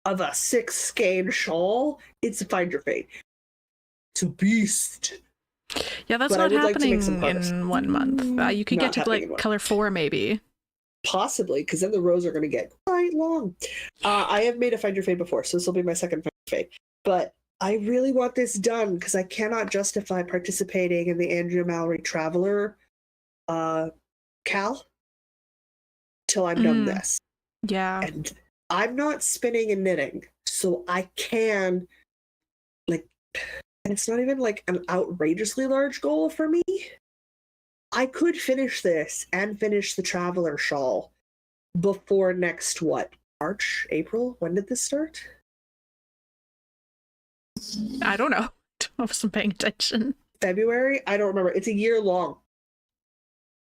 of a 6-skein shawl. It's a Find Your Fate. It's a beast. Yeah, that's not happening in 1 month. You could get to like color 4 maybe. Possibly, because then the rows are going to get quite long. I have made a Find Your Fate before, so this will be my second Find Your Fate. But I really want this done because I cannot justify participating in the Andrea Mallory Traveler Cal till I'm done this. Yeah. And I'm not spinning and knitting, so I can, like, and it's not even like an outrageously large goal for me. I could finish this and finish the Traveler shawl before next, March, April? When did this start? I don't know. I wasn't paying attention. February? I don't remember. It's a year long.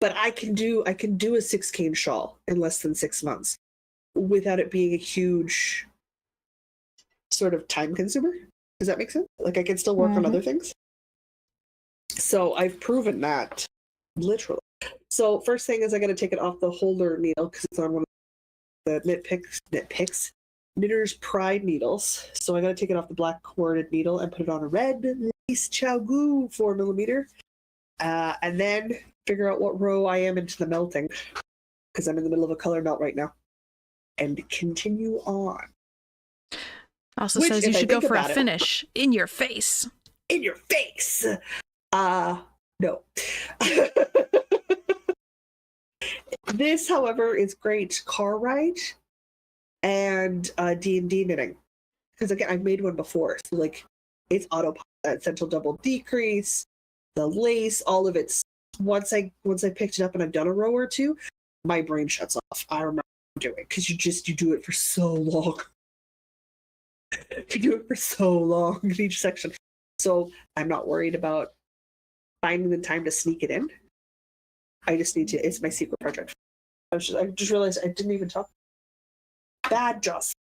But I can do a 6-skein shawl in less than 6 months without it being a huge sort of time consumer. Does that make sense? Like I can still work on other things. So I've proven that, literally. So first thing is I got to take it off the holder needle because it's on one of the Knitter's Pride needles. So I got to take it off the black corded needle and put it on a red Lise Chowgu 4mm. And then figure out what row I am into the melting because I'm in the middle of a color melt right now. And continue on. Also says you should go for a finish. In your face. In your face! No. This, however, is great car ride and D&D knitting. Because again, I've made one before. So like, it's autopilot, central double decrease, the lace, all of it's once I picked it up and I've done a row or two, my brain shuts off. I remember doing it because you do it for so long. You do it for so long in each section. So I'm not worried about finding the time to sneak it in. I just need to. It's my secret project. I just realized I didn't even talk. Bad Jocelyn.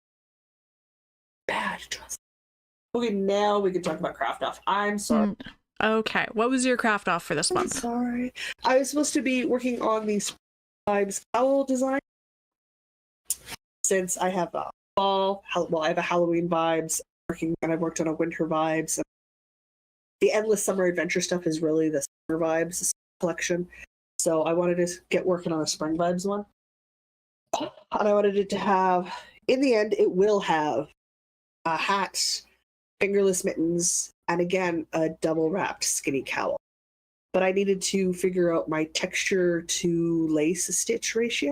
Okay, now we can talk about craft off. I'm sorry. Okay, what was your craft off for this month? Sorry. I was supposed to be working on these vibes owl design. Since I have a fall, I have a Halloween vibes working, and I've worked on a winter vibes. The endless summer adventure stuff is really the summer vibes collection. So I wanted to get working on a spring vibes one. And I wanted it to have, in the end, it will have a hat, fingerless mittens, and again, a double wrapped skinny cowl. But I needed to figure out my texture to lace stitch ratio.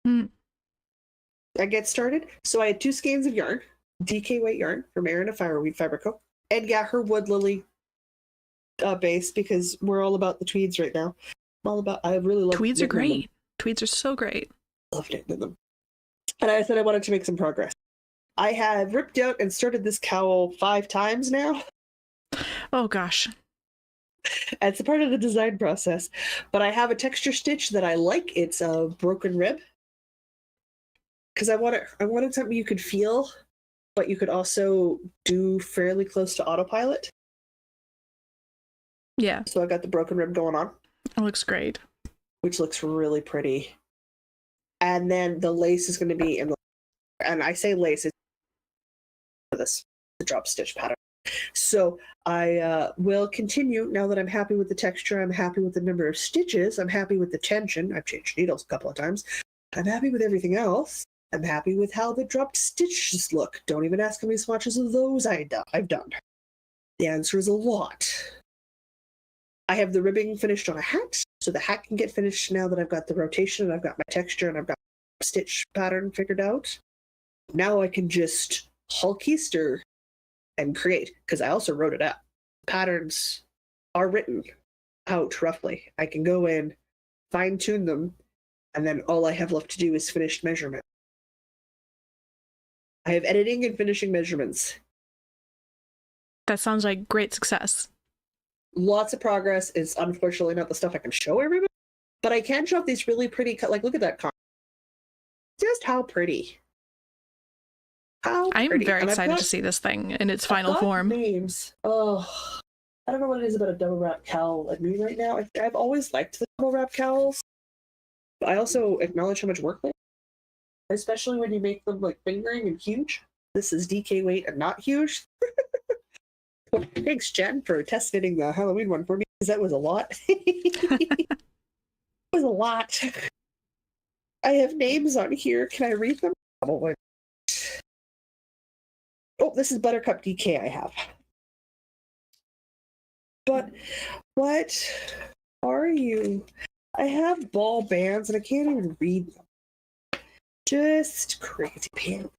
I get started. So I had 2 skeins of yarn, DK weight yarn from Erin of Fireweed Fiber Co. And yeah, her wood lily base, because we're all about the tweeds right now. I really love tweeds are great. Tweeds are so great. Love knitting them. And I said I wanted to make some progress. I have ripped out and started this cowl 5 times now. Oh gosh. It's a part of the design process. But I have a texture stitch that I like. It's a broken rib. Because I wanted something you could feel, but you could also do fairly close to autopilot. Yeah. So I got the broken rib going on. It looks great. Which looks really pretty. And then the lace is going to be in the... And I say lace, it's for this, the drop stitch pattern. So I will continue, now that I'm happy with the texture, I'm happy with the number of stitches, I'm happy with the tension, I've changed needles a couple of times, I'm happy with everything else. I'm happy with how the dropped stitches look. Don't even ask how many swatches of those I've done. The answer is a lot. I have the ribbing finished on a hat, so the hat can get finished now that I've got the rotation and I've got my texture and I've got my stitch pattern figured out. Now I can just Hulkeister and create, because I also wrote it out. Patterns are written out roughly. I can go in, fine-tune them, and then all I have left to do is finished measurement. I have editing and finishing measurements. That sounds like great success. Lots of progress. It's unfortunately not the stuff I can show everybody, but I can show off these really pretty, like, look at that con. Just how pretty. I am very excited to see this thing in its final form. Names. Oh, I don't know what it is about a double wrap cowl at me right now. I've always liked the double wrap cowls. But I also acknowledge how much work they are, especially when you make them like fingering and huge. This is DK weight and not huge. Thanks, Jen, for test fitting the Halloween one for me, because that was a lot. It was a lot. I have names on here. Can I read them? Probably. Oh, this is Buttercup DK I have. But what are you? I have ball bands and I can't even read them. Just crazy pants.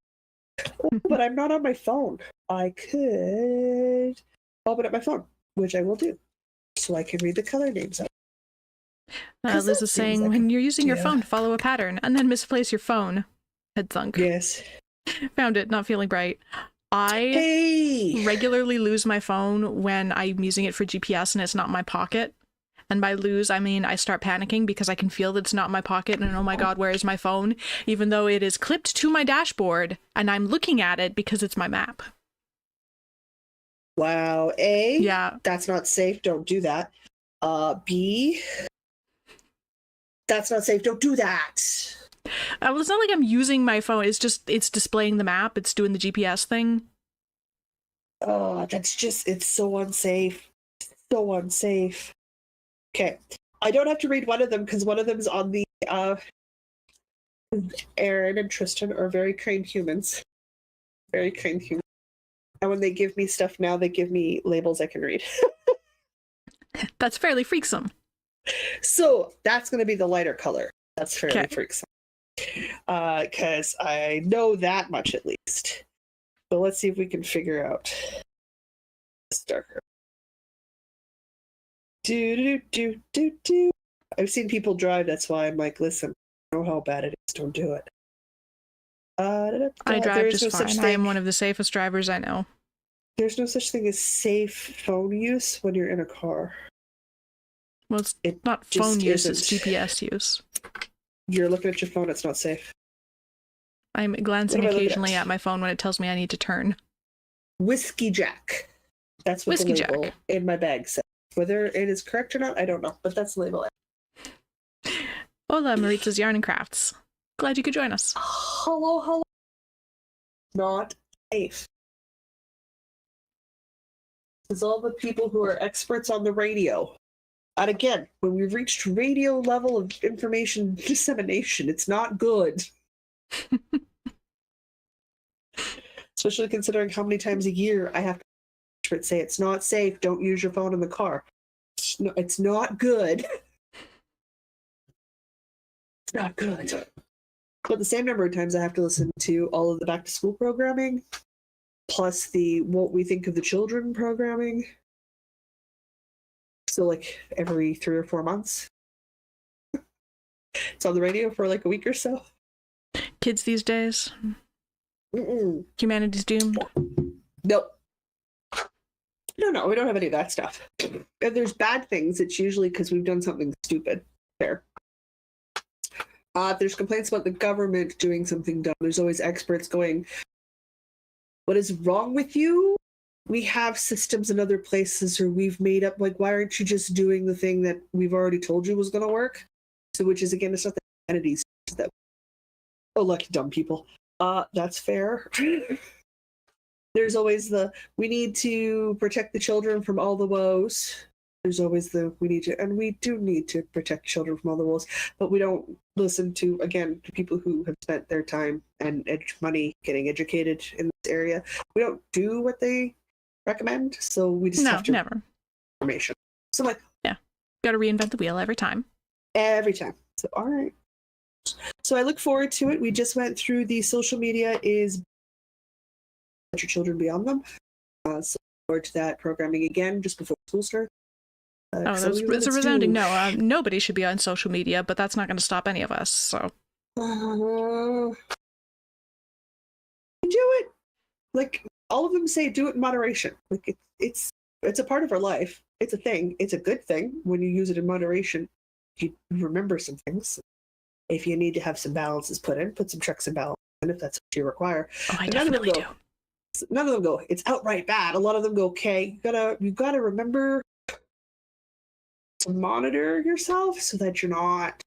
Oh, but I'm not on my phone. I could open up my phone, which I will do, so I can read the color names out. Liz is saying, like, when you're using your phone to follow a pattern and then misplace your phone. Head thunk. Yes. Found it, not feeling bright. I regularly lose my phone when I'm using it for GPS and it's not in my pocket. And by lose, I mean I start panicking because I can feel that it's not in my pocket and oh my god, where is my phone? Even though it is clipped to my dashboard and I'm looking at it because it's my map. Wow. A, yeah, that's not safe. Don't do that. B, that's not safe. Don't do that. Well, it's not like I'm using my phone. It's displaying the map. It's doing the GPS thing. Oh, it's so unsafe. So unsafe. Okay. I don't have to read one of them because one of them is on the, Aaron and Tristan are very kind humans. Very kind humans. And when they give me stuff now, they give me labels I can read. That's fairly freaksome. So that's going to be the lighter color. That's fairly freaksome. Because I know that much at least. So let's see if we can figure out this darker. Do. I've seen people drive, that's why I'm like, listen, I know how bad it is, don't do it. I drive just fine. I am one of the safest drivers I know. There's no such thing as safe phone use when you're in a car. Well, it's not phone use, it's GPS use. You're looking at your phone, it's not safe. I'm glancing occasionally at my phone when it tells me I need to turn. Whiskey Jack. That's what Whiskey the label Jack in my bag says. Whether it is correct or not, I don't know, but that's the label. Hola, Maritza's Yarn and Crafts. Glad you could join us. Hello. Not safe. It's all the people who are experts on the radio. And again, when we've reached radio level of information dissemination, it's not good. Especially considering how many times a year I have to say it's not safe, don't use your phone in the car. It's not good. It's not good. But the same number of times I have to listen to all of the back to school programming, plus the what we think of the children programming. So like every 3 or 4 months. It's on the radio for like a week or so. Kids these days. Humanity's doomed. Nope. No, we don't have any of that stuff. If there's bad things, it's usually because we've done something stupid. There. If there's complaints about the government doing something dumb, there's always experts going, what is wrong with you? We have systems in other places, or we've made up, like, why aren't you just doing the thing that we've already told you was going to work? So, which is, again, it's not the entities that, oh, lucky dumb people. That's fair. There's always the, we need to protect the children from all the woes. There's always the, we need to, and we do need to protect children from all the woes, but we don't listen to, again, to people who have spent their time and money getting educated in this area. We don't do what they recommend, so we just have to never information. So like, yeah, got to reinvent the wheel every time. So all right. So I look forward to it. We just went through the social media is let your children be on them. So look forward to that programming again just before school starts. It's a resounding no. Nobody should be on social media, but that's not going to stop any of us. So do it. Like all of them say, do it in moderation. Like it's a part of our life. It's a thing. It's a good thing when you use it in moderation. You remember some things. If you need to have some balances put in, put some checks and balances in if that's what you require. Oh, I definitely do. None of them go, it's outright bad. A lot of them go, okay, you gotta remember to monitor yourself so that you're not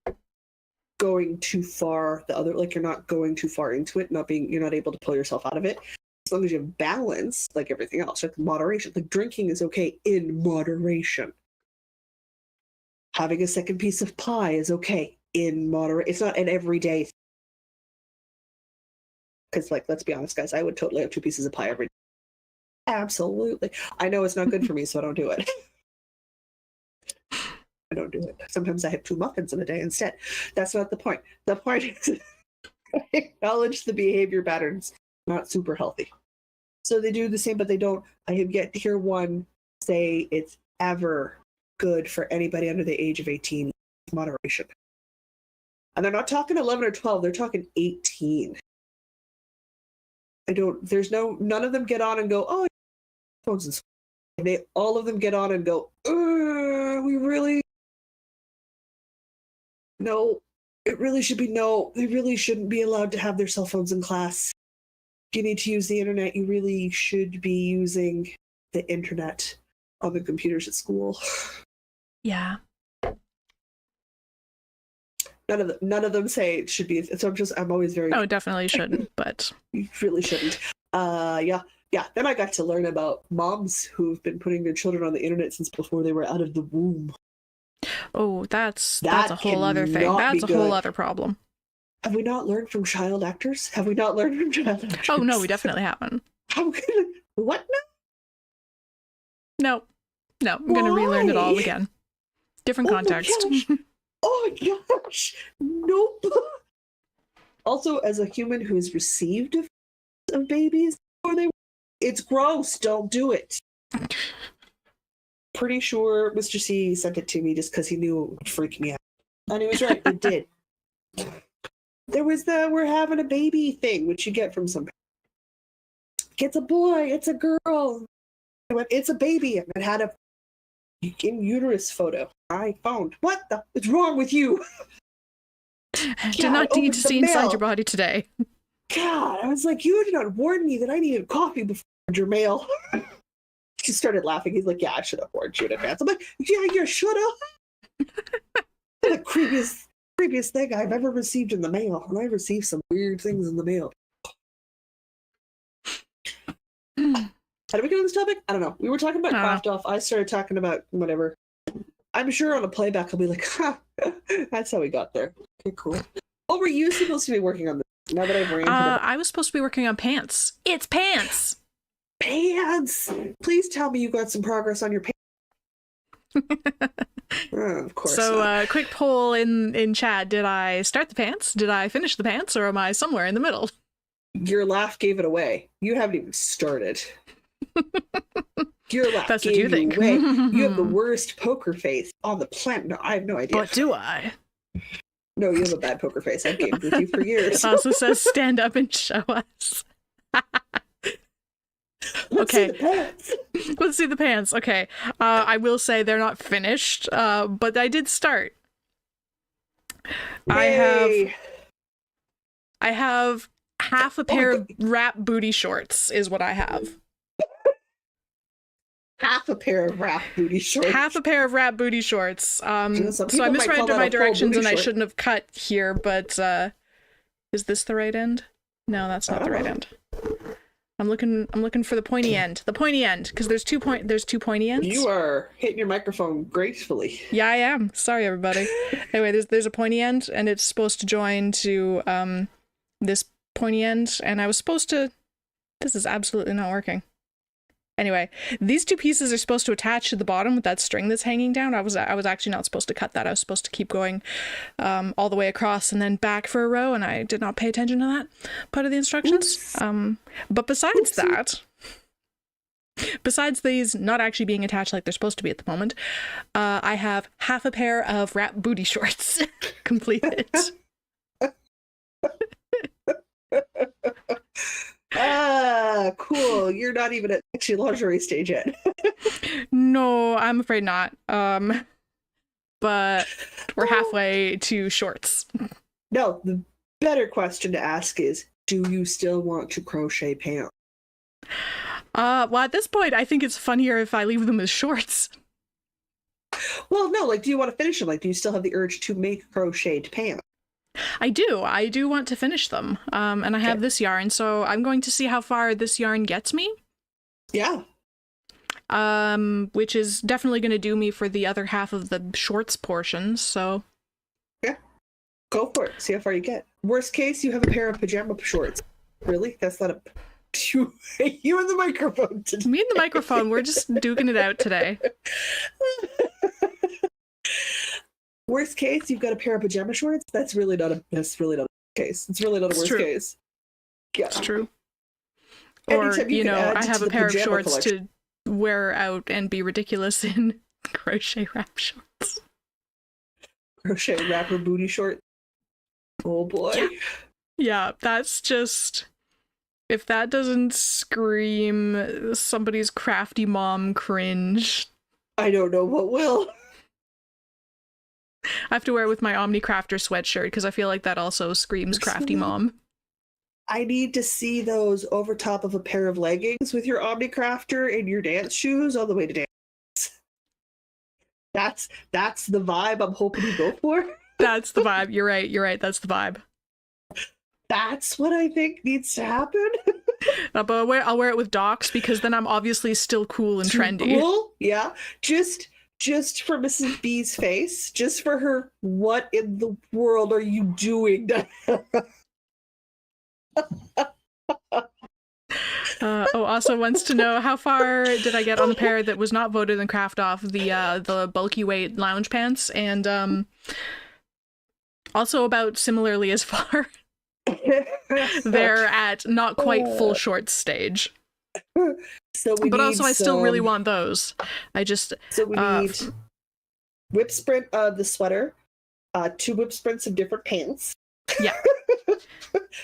going too far you're not going too far into it, you're not able to pull yourself out of it. As long as you have balance, like everything else, like moderation, like drinking is okay in moderation. Having a second piece of pie is okay in moderation. It's not an everyday thing. Because, like, let's be honest, guys, I would totally have 2 pieces of pie every day. Absolutely. I know it's not good for me, so I don't do it. I don't do it. Sometimes I have 2 muffins in a day instead. That's not the point. The point is I acknowledge the behavior patterns, not super healthy. So they do the same, but they don't. I have yet to hear one say it's ever good for anybody under the age of 18. Moderation. And they're not talking 11 or 12, they're talking 18. None of them get on and go, oh, phones and all of them get on and go, we really, no, it really should be no, they really shouldn't be allowed to have their cell phones in class. If you need to use the internet, you really should be using the internet on the computers at school. Yeah. None of them say it should be. So I'm always very. Oh, definitely shouldn't, but you really shouldn't. Yeah. Then I got to learn about moms who've been putting their children on the internet since before they were out of the womb. Oh, that's a whole other thing. That's a whole other problem. Have we not learned from child actors? Have we not learned from child actors? Oh no, we definitely haven't. What now? No. I'm gonna relearn it all again. Different context. Oh my gosh! Nope. Also, as a human who has received of babies before it's gross. Don't do it. Pretty sure Mr. C sent it to me just because he knew it would freak me out, and he was right. It did. There was the we're having a baby thing, which you get from some. It's a boy. It's a girl. I went, it's a baby, and it had a in uterus photo. I found what the is wrong with you? Did not need to see inside your body today. God, I was like, you did not warn me that I needed coffee before your mail. She started laughing. He's like, yeah, I should have warned you in advance. I'm like, yeah, you should have. The creepiest thing I've ever received in the mail. And I received some weird things in the mail. How did we get on this topic? I don't know. We were talking about craft off. I started talking about whatever. I'm sure on a playback I'll be like, ha, that's how we got there. Okay, cool. What were you supposed to be working on this? Now that I've ranted I was supposed to be working on pants. It's pants! Pants! Please tell me you got some progress on your pants. Of course. So, quick poll in chat. Did I start the pants? Did I finish the pants? Or am I somewhere in the middle? Your laugh gave it away. You haven't even started. Your laugh That's gave what you think. away. You have the worst poker face on the planet. No, I have no idea. What do I? No, you have a bad poker face. I've gamed with you for years. Also says stand up and show us. Okay. Let's see the pants. Okay. I will say they're not finished, but I did start. Yay. I have half a pair of wrap booty shorts is what I have. Half a pair of wrap booty shorts. Half a pair of wrap booty shorts. So I misread my directions and I shouldn't have cut here, but is this the right end? No, that's not the right end. I'm looking for the pointy end. The pointy end, because there's two pointy ends. You are hitting your microphone gracefully. Yeah, I am. Sorry, everybody. Anyway, there's a pointy end, and it's supposed to join to this pointy end, and I was supposed to. This is absolutely not working. Anyway, these two pieces are supposed to attach to the bottom with that string that's hanging down. I was actually not supposed to cut that. I was supposed to keep going all the way across and then back for a row, and I did not pay attention to that part of the instructions. But besides that, besides these not actually being attached like they're supposed to be at the moment, I have half a pair of wrap booty shorts completed. Cool. You're not even at actually lingerie stage yet. No, I'm afraid not. But we're halfway to shorts. No, the better question to ask is, do you still want to crochet pants? Well, at this point, I think it's funnier if I leave them as shorts. Well, no, like, do you want to finish them? Like, do you still have the urge to make crocheted pants? I do want to finish them. And I have this yarn, so I'm going to see how far this yarn gets me. Yeah. Which is definitely going to do me for the other half of the shorts portion, so. Yeah. Go for it. See how far you get. Worst case, you have a pair of pajama shorts. Really? That's not a... You and the microphone today. Me and the microphone, we're just duking it out today. Worst case, you've got a pair of pajama shorts. That's really not a case. It's really not a worst case. Yeah. It's true. Or, I have a pair of shorts to wear out and be ridiculous in crochet wrap shorts. Crochet wrapper booty shorts. Oh boy. Yeah, that's just... If that doesn't scream somebody's crafty mom cringe... I don't know what will. I have to wear it with my Omnicrafter sweatshirt because I feel like that also screams crafty mom. I need to see those over top of a pair of leggings with your Omnicrafter and your dance shoes on the way to dance. That's the vibe I'm hoping you go for. That's the vibe. You're right. That's the vibe. That's what I think needs to happen. But I'll wear it with docs because then I'm obviously still cool and trendy. Cool? Yeah. Just for Mrs. B's face, just for her, what in the world are you doing? Also wants to know how far did I get on the pair that was not voted in craft off, the bulky weight lounge pants, and also about similarly as far. They're at not quite full shorts stage. But also I still really want those. So we need whip sprint of the sweater, 2 whip sprints of different pants. Yeah.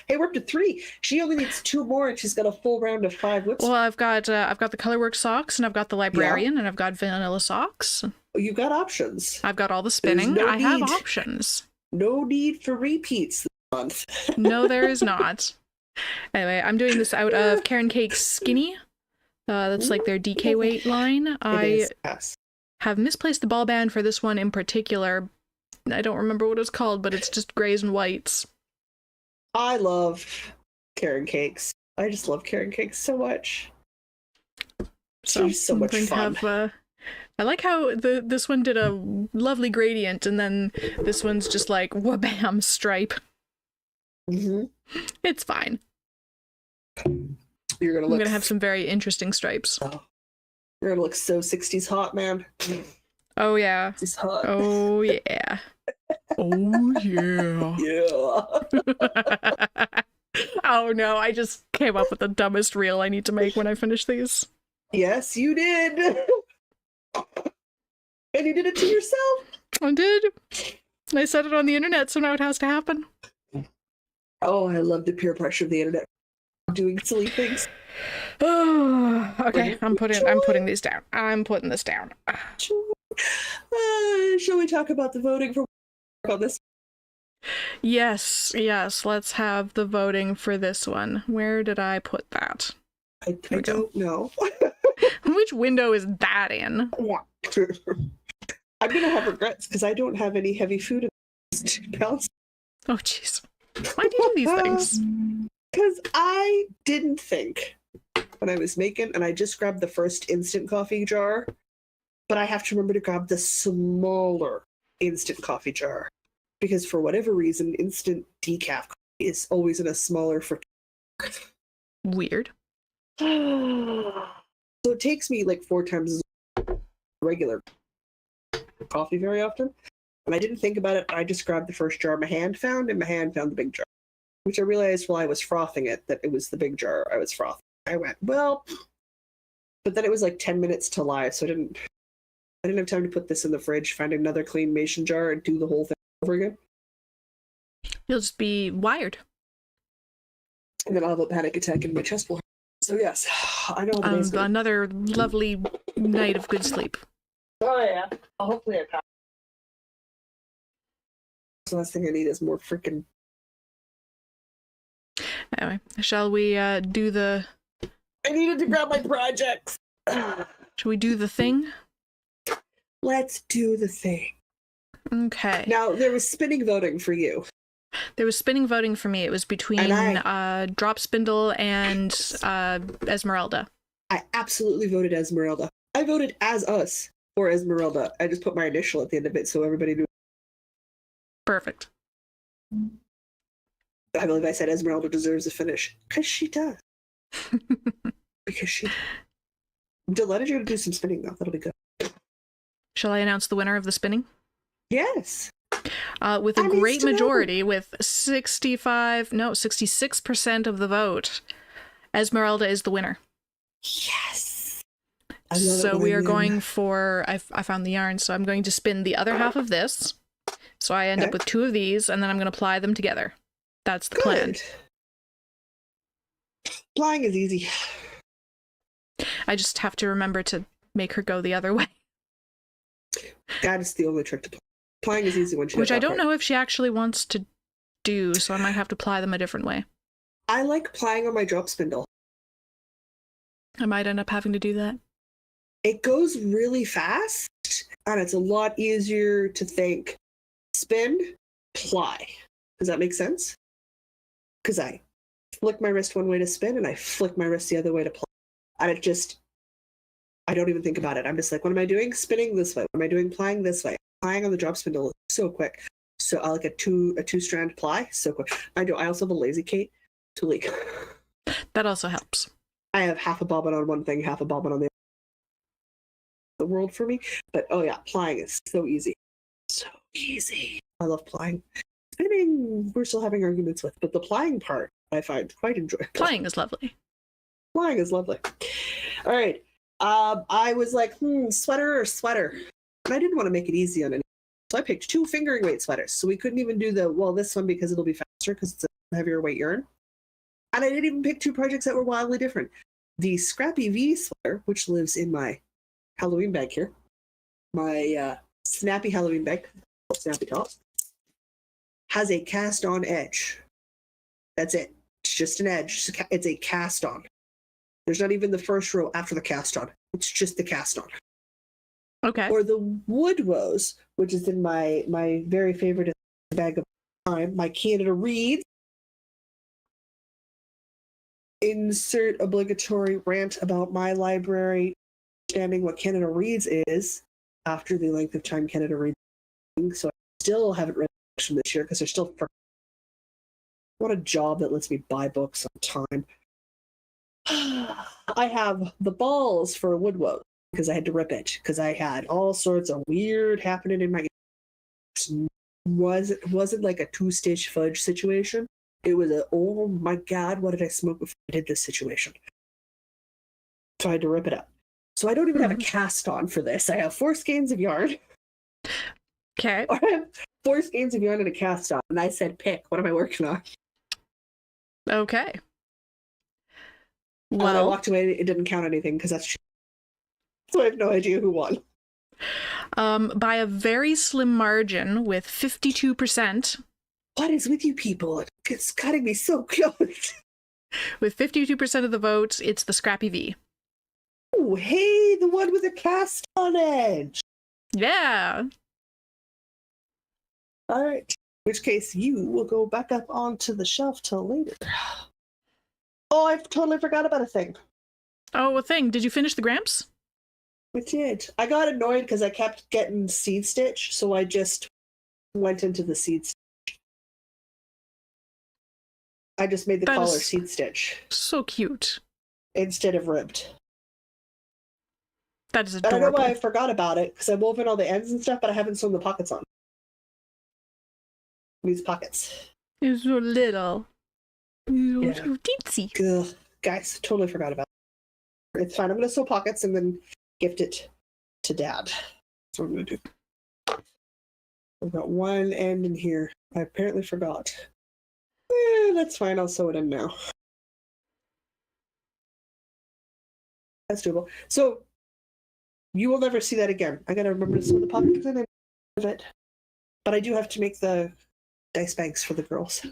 Hey, we're up to 3. She only needs 2 more and she's got a full round of 5 whip sprints. Well, I've got the Colorwork socks and I've got the Librarian and I've got vanilla socks. You've got options. I've got all the spinning. I have options. No need for repeats this month. No, there is not. Anyway, I'm doing this out of Karen Cake's Skinny. That's like their DK weight line. I have misplaced the ball band for this one in particular. I don't remember what it's called, but it's just grays and whites. I love carrot cakes. I just love carrot cakes so much. So much fun. I like how this one did a lovely gradient, and then this one's just like wha-bam stripe. It's fine. I'm gonna have some very interesting stripes. Oh. You're gonna look so 60s hot, man. Oh yeah. 60s hot. Oh yeah. Oh yeah. Yeah. Oh no, I just came up with the dumbest reel I need to make when I finish these. Yes, you did. And you did it to yourself. I did. I said it on the internet, so now it has to happen. Oh, I love the peer pressure of the internet. Doing silly things. Oh, okay. I'm putting these down. I'm putting this down. Shall we talk about the voting for on this? Yes. Let's have the voting for this one. Where did I put that? I don't know. Which window is that in? I'm gonna have regrets because I don't have any heavy food in this 2 pounds. Oh jeez. Why do you do these things? Because I didn't think when I was making, and I just grabbed the first instant coffee jar, but I have to remember to grab the smaller instant coffee jar because for whatever reason, instant decaf coffee is always in a smaller Weird. So it takes me like 4 times regular coffee very often. And I didn't think about it. I just grabbed the first jar my hand found, and my hand found the big jar, which I realized while I was frothing it that it was the big jar I was frothing. I went, well, but then it was like 10 minutes to live, so I didn't have time to put this in the fridge, find another clean mason jar, and do the whole thing over again. You'll just be wired. And then I'll have a panic attack and my chest will hurt. So yes, I know how the day's going. Another lovely night of good sleep. Oh yeah. Hopefully I pass. The last thing I need is more freaking. Anyway, shall we do the... I needed to grab my projects. Shall we do the thing? Let's do the thing. Okay. Now, there was spinning voting for you. There was spinning voting for me. It was between Drop Spindle and Esmeralda. I absolutely voted Esmeralda. I voted as us for Esmeralda. I just put my initial at the end of it so everybody knew. Perfect. I believe I said Esmeralda deserves a finish. Because she does. Because she does. I'm delighted you're going to do some spinning, though. That'll be good. Shall I announce the winner of the spinning? Yes. With a great majority, with 66% of the vote, Esmeralda is the winner. Yes. So we are going for... I found the yarn, so I'm going to spin the other half of this. So I end up with 2 of these, and then I'm going to ply them together. That's the plan. Plying is easy. I just have to remember to make her go the other way. That is the only trick to play. Plying is easy when she Which I don't know if she actually wants to do, so I might have to ply them a different way. I like plying on my drop spindle. I might end up having to do that. It goes really fast, and it's a lot easier to think spin, ply. Does that make sense? Because I flick my wrist one way to spin, and I flick my wrist the other way to ply. And it just, I don't even think about it. I'm just like, what am I doing? Spinning this way. What am I doing? Plying this way. Plying on the drop spindle is so quick. So I like a two-strand ply, so quick. I also have a lazy Kate to leak. That also helps. I have half a bobbin on one thing, half a bobbin on the world for me. But oh yeah, plying is so easy. So easy. I love plying. Spinning, we're still having arguments with, but the plying part I find quite enjoyable. Plying is lovely. Plying is lovely. All right. I was like, sweater or sweater? And I didn't want to make it easy on anyone. So I picked 2 fingering weight sweaters. So we couldn't even do this one because it'll be faster because it's a heavier weight yarn. And I didn't even pick 2 projects that were wildly different. The Scrappy V sweater, which lives in my Halloween bag here, my snappy Halloween bag, snappy top, has a cast-on edge. That's it. It's just an edge. It's a cast-on. There's not even the first row after the cast on. It's just the cast on. Okay. Or the wood rose, which is in my very favorite bag of time, my Canada Reads. Insert obligatory rant about my library, understanding what Canada Reads is after the length of time Canada Reads. So I still haven't read this year because they're still. What a job that lets me buy books on time. I have the balls for a woodwood because I had to rip it because I had all sorts of weird happening in my. Wasn't like a 2-stage fudge situation. It was a, oh my god, what did I smoke before I did this situation? So I had to rip it up. So I don't even have a cast on for this. I have 4 skeins of yarn. Okay. Or I have 4 skeins of yarn and a cast on. And I said, pick. What am I working on? Okay. Well, I Well, walked away. It didn't count anything because that's. So I have no idea who won. by a very slim margin with 52%. What is with you people? It's cutting me so close. With 52% of the votes, it's the Scrappy V. Oh, hey, the one with the cast on edge. Yeah. All right. In which case, you will go back up onto the shelf till later. Oh, I totally forgot about a thing. Oh, a thing. Did you finish the Gramps? I did. I got annoyed because I kept getting seed stitch, so I just went into the seed stitch. I just made the collar seed stitch. So cute. Instead of ribbed. That is adorable. I don't know why I forgot about it, because I wove in all the ends and stuff, but I haven't sewn the pockets on. These pockets. It's so little. It's so teensy. Ugh, guys, totally forgot about it. It's fine. I'm going to sew pockets and then gift it to Dad. That's what I'm going to do. I've got one end in here. I apparently forgot. That's fine. I'll sew it in now. That's doable. So, you will never see that again. I got to remember to sew the pockets in and of it. But I do have to make the dice banks for the girls.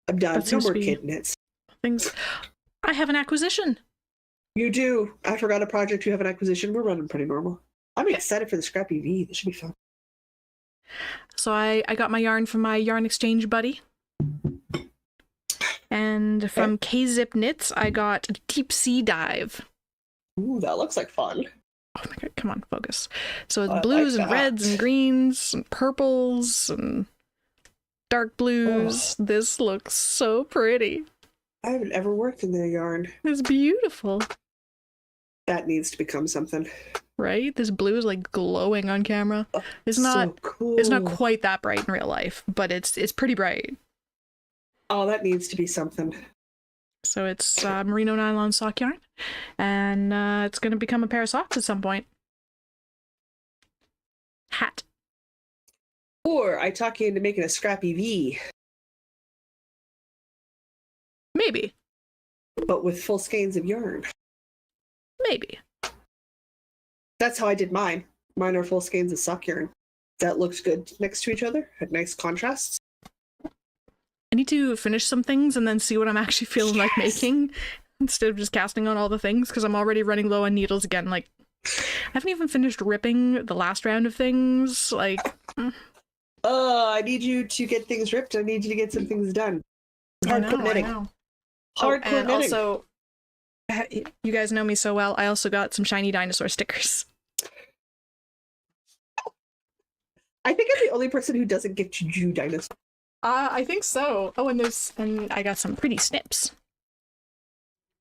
I'm done. No more kid knits. Things. I have an acquisition. You do. I forgot a project. You have an acquisition. We're running pretty normal. I'm excited for the Scrappy V. This should be fun. So I got my yarn from my yarn exchange buddy. And from K-Zip Knits, I got a Deep Sea Dive. Ooh, that looks like fun. Oh my god, come on, focus. So it's blues and reds and greens and purples and dark blues. Oh. This looks so pretty. I haven't ever worked in their yarn. It's beautiful. That needs to become something. Right? This blue is like glowing on camera. Oh, it's not so cool. It's not quite that bright in real life, but it's pretty bright. Oh, that needs to be something. So it's merino nylon sock yarn, and it's going to become a pair of socks at some point. Hat. Or I talk you into making a Scrappy V. Maybe. But with full skeins of yarn. Maybe. That's how I did mine. Mine are full skeins of sock yarn. That looked good next to each other. Had nice contrasts. I need to finish some things and then see what I'm actually feeling like making instead of just casting on all the things, because I'm already running low on needles again. Like, I haven't even finished ripping the last round of things. Like, I need you to get things ripped. I need you to get some things done. Hardcore knitting. Hardcore knitting. Also, you guys know me so well. I also got some shiny dinosaur stickers. I think I'm the only person who doesn't gift you dinosaurs. I think so. Oh, and I got some pretty snips.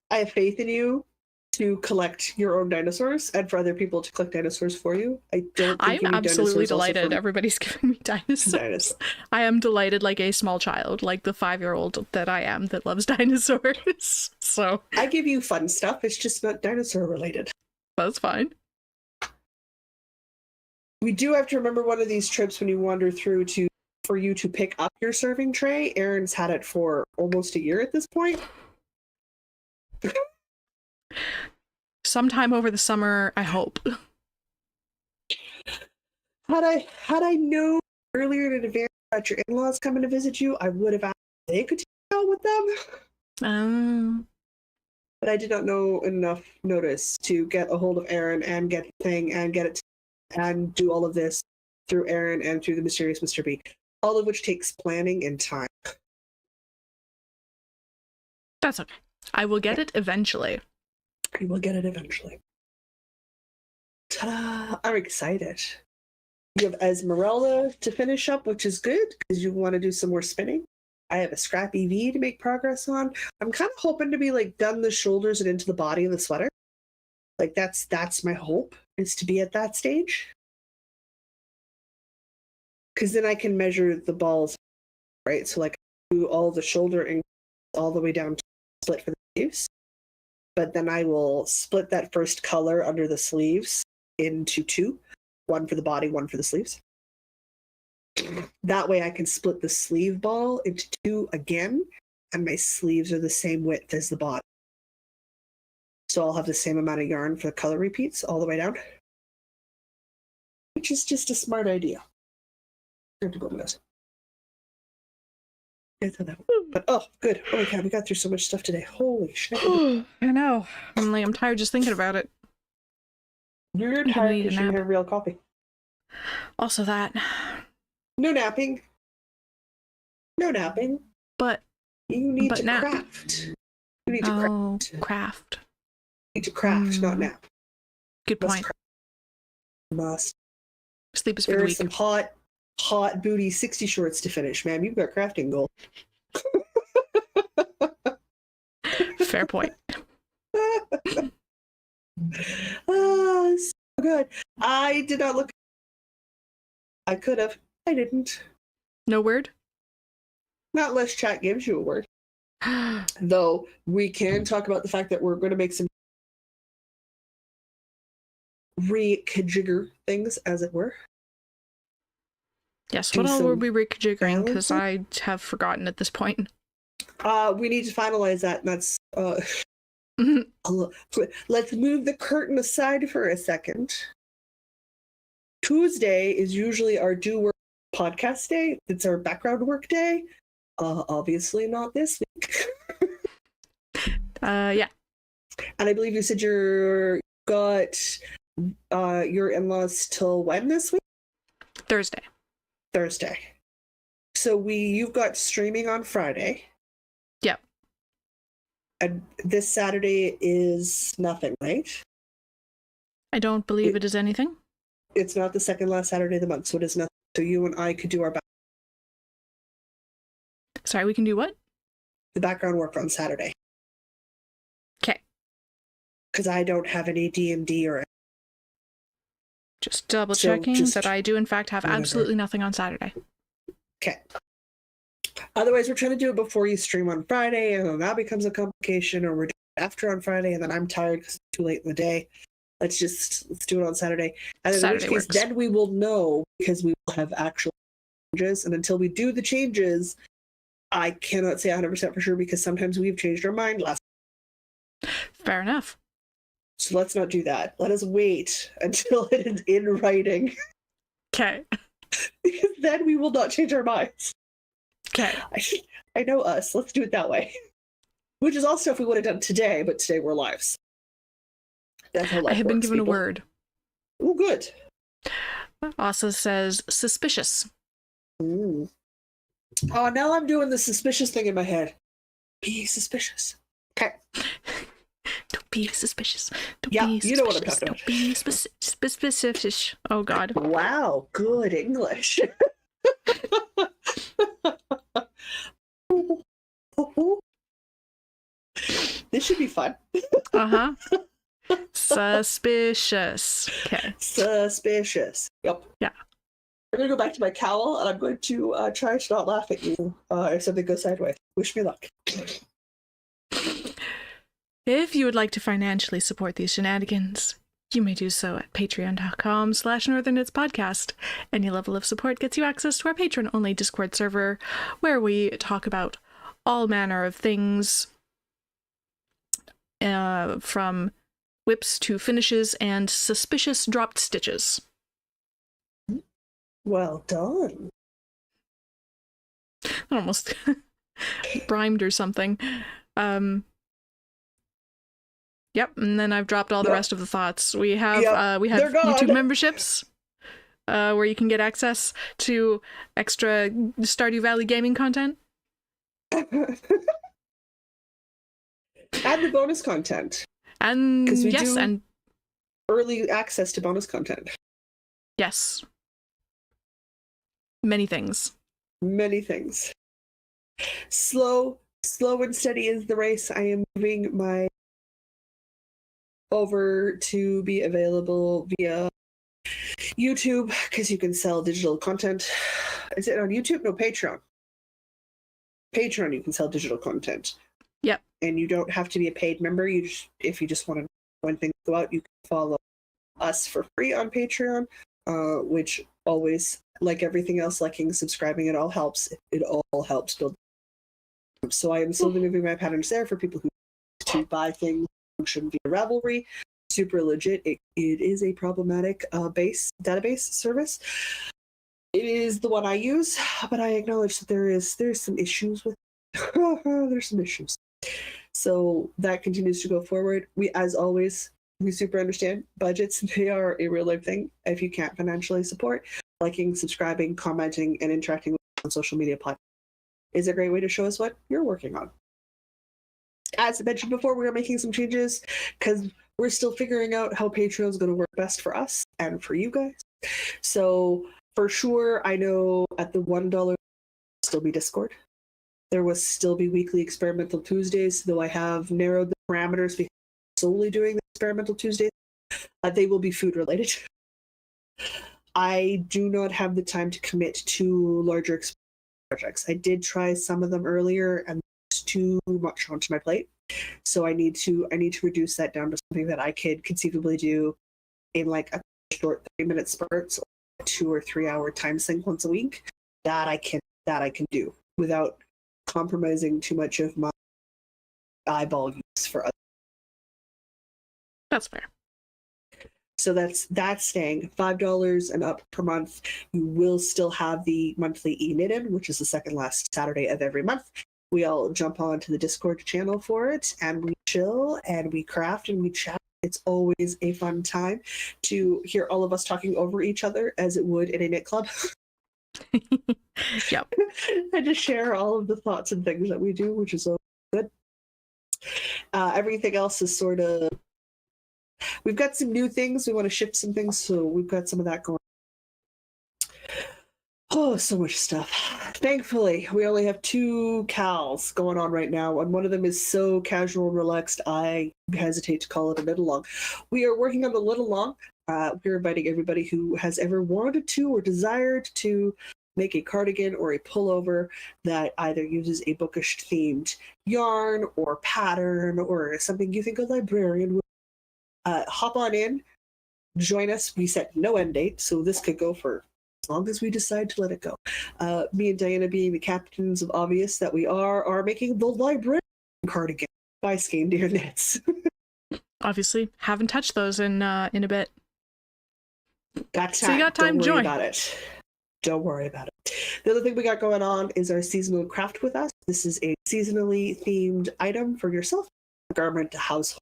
I have faith in you to collect your own dinosaurs and for other people to collect dinosaurs for you. I don't think I'm absolutely delighted. Everybody's giving me dinosaurs. I am delighted like a small child, like the 5-year-old that I am that loves dinosaurs. So I give you fun stuff. It's just not dinosaur related. That's fine. We do have to remember one of these trips when you wander through for you to pick up your serving tray. Erin's had it for almost a year at this point. Sometime over the summer, I hope. Had I known earlier in advance about your in-laws coming to visit you, I would have asked if they could take you out with them. But I did not know enough notice to get a hold of Aaron and get the thing and get it and do all of this through Aaron and through the mysterious Mr. B. All of which takes planning and time. That's okay. I will get it eventually. You will get it eventually. Ta-da! I'm excited. You have Esmeralda to finish up, which is good because you want to do some more spinning. I have a scrappy V to make progress on. I'm kind of hoping to be like done the shoulders and into the body of the sweater. Like that's my hope, is to be at that stage. Because then I can measure the balls, right? So like do all the shoulder and all the way down to split for the sleeves. But then I will split that first color under the sleeves into two. One for the body, one for the sleeves. That way I can split the sleeve ball into two again, and my sleeves are the same width as the body. So I'll have the same amount of yarn for the color repeats all the way down. Which is just a smart idea. But oh, good. Oh my god, we got through so much stuff today. Holy shit. I know. I'm tired just thinking about it. You're tired because you have real coffee. Also that. No napping. No napping. But you need to craft. You need to craft. You need to craft, not nap. Good point. Must. Sleep is for the weak. There's some hot booty 60 shorts to finish, man. You've got crafting goal. Fair point. Oh, so good. I did not look. I could have. I didn't. No word? Not unless chat gives you a word. Though we can talk about the fact that we're going to make some re-kajigger things, as it were. Yes, what all were we rejiggering? Because I have forgotten at this point. We need to finalize that, and that's let's move the curtain aside for a second. Tuesday is usually our do work podcast day. It's our background work day. Obviously not this week. Yeah. And I believe you said you got your in-laws till when this week? Thursday. So you've got streaming on Friday. Yep. And this Saturday is nothing, right? I don't believe it is anything. It's not the second last Saturday of the month, so it is nothing. So you and I could do our Sorry, we can do what? The background work on Saturday. Okay. Because I don't have any D&D or... Just double checking that I do in fact have absolutely nothing on Saturday. Okay. Otherwise, we're trying to do it before you stream on Friday, and then that becomes a complication, or we're doing it after on Friday, and then I'm tired because it's too late in the day. Let's do it on Saturday. And in which case, then we will know, because we will have actual changes. And until we do the changes, I cannot say 100% for sure, because sometimes we've changed our mind last. Fair enough. So let's not do that. Let us wait until it is in writing. Okay. Because then we will not change our minds. Okay. I know us. Let's do it that way. Which is all stuff we would have done today, but today we're live. That's how life I have been given people. a word. Oh, good. Asa says suspicious. Ooh. Oh, now I'm doing the suspicious thing in my head. Be suspicious. Okay. Don't be suspicious. Don't yeah, be suspicious. You know what I'm talking about. Don't be suspicious. Oh, God. Wow, good English. This should be fun. Uh-huh. Suspicious. Okay. Suspicious. Yep. Yeah. I'm going to go back to my cowl, and I'm going to try to not laugh at you if something goes sideways. Wish me luck. If you would like to financially support these shenanigans, you may do so at patreon.com/northernitspodcast. Any level of support gets you access to our patron-only Discord server, where we talk about all manner of things, from whips to finishes and suspicious dropped stitches. Well done. Almost rhymed or something. Yep, and then I've dropped all the rest of the thoughts. We have YouTube memberships, where you can get access to extra Stardew Valley gaming content. And the bonus content. And yes, and early access to bonus content. Yes. Many things. Many things. Slow and steady is the race. I am moving my over to be available via YouTube, because you can sell digital content. Is it on YouTube? No, Patreon. Patreon, you can sell digital content. Yep. And you don't have to be a paid member. If you just want to, when things go out, you can follow us for free on Patreon, which always, like everything else, liking, subscribing, it all helps. It all helps build. So I am slowly moving my patterns there for people who to buy things function via Ravelry. Super legit. It is a problematic database service. It is the one I use, but I acknowledge that there's some issues with there's some issues. So that continues to go forward. As always, we super understand budgets. They are a real life thing. If you can't financially support, liking, subscribing, commenting, and interacting with us on social media platforms is a great way to show us what you're working on. As I mentioned before, we are making some changes because we're still figuring out how Patreon is going to work best for us and for you guys. So for sure, I know at the $1 still be Discord. There will still be weekly Experimental Tuesdays, though I have narrowed the parameters because I'm solely doing the Experimental Tuesdays. They will be food related. I do not have the time to commit to larger projects. I did try some of them earlier, and it's too much onto my plate. So I need to reduce that down to something that I could conceivably do in like a short 30-minute spurts, or a 2 or 3 hour time sink once a week. That I can do without compromising too much of my eyeball use for others. That's fair. So that's staying $5 and up per month. You will still have the monthly e-knitted, which is the second last Saturday of every month. We all jump onto the Discord channel for it, and we chill and we craft and we chat. It's always a fun time to hear all of us talking over each other, as it would in a knit club. Yep. And just share all of the thoughts and things that we do, which is always good. Everything else is sort of, we've got some new things. We want to shift some things, so we've got some of that going. Oh, so much stuff. Thankfully, we only have 2 cals going on right now, and one of them is so casual and relaxed, I hesitate to call it a little long. We are working on the little long. We're inviting everybody who has ever wanted to or desired to make a cardigan or a pullover that either uses a bookish themed yarn or pattern or something you think a librarian would. Hop on in, join us. We set no end date, so this could go for as long as we decide to let it go. Me and Diana, being the captains of obvious that we are making the librarian cardigan by Skein-Deer Knits. Obviously, haven't touched those in a bit. Got time. So you got time to join. Don't worry about it. The other thing we got going on is our seasonal craft with us. This is a seasonally themed item for yourself, a garment, a household,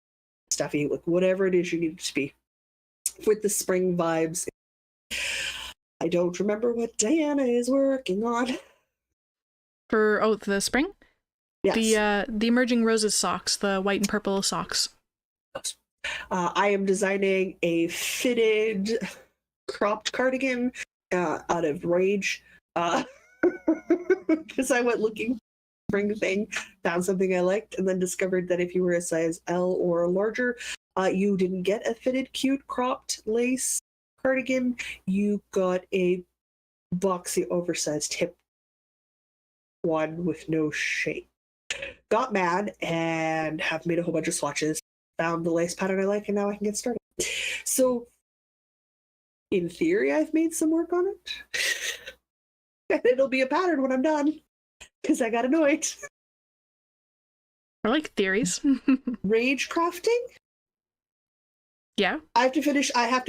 stuffy, like whatever it is you need it to be, with the spring vibes. I don't remember what Diana is working on. For the spring? Yes. The Emerging Roses socks, the white and purple socks. I am designing a fitted cropped cardigan out of Rage, because I went looking for a spring thing, found something I liked, and then discovered that if you were a size L or larger, you didn't get a fitted cute cropped lace cardigan. You got a boxy oversized hip one with no shape. Got mad and have made a whole bunch of swatches, found the lace pattern I like, and now I can get started. So in theory, I've made some work on it. And it'll be a pattern when I'm done, because I got annoyed. I like theories. Rage crafting? Yeah. I have to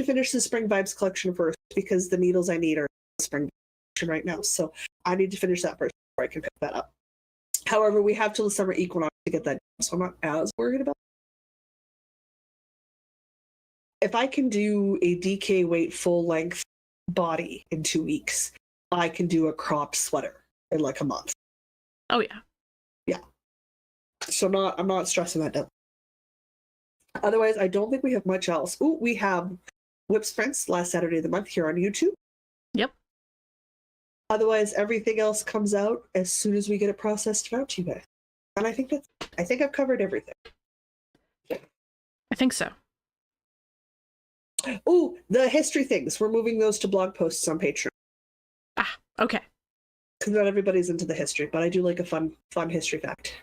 finish the Spring Vibes collection first, because the needles I need are the Spring collection right now. So I need to finish that first before I can pick that up. However, we have till the summer equinox to get that done, so I'm not as worried about it. If I can do a DK weight full length body in 2 weeks, I can do a cropped sweater in like a month. Oh yeah. Yeah. So I'm not stressing that down. Otherwise, I don't think we have much else. Ooh, we have Whip Sprints last Saturday of the month here on YouTube. Yep. Otherwise, everything else comes out as soon as we get it processed and out to you guys. And I think I've covered everything. I think so. Ooh, the history things. We're moving those to blog posts on Patreon. Ah, okay. Because not everybody's into the history, but I do like a fun history fact.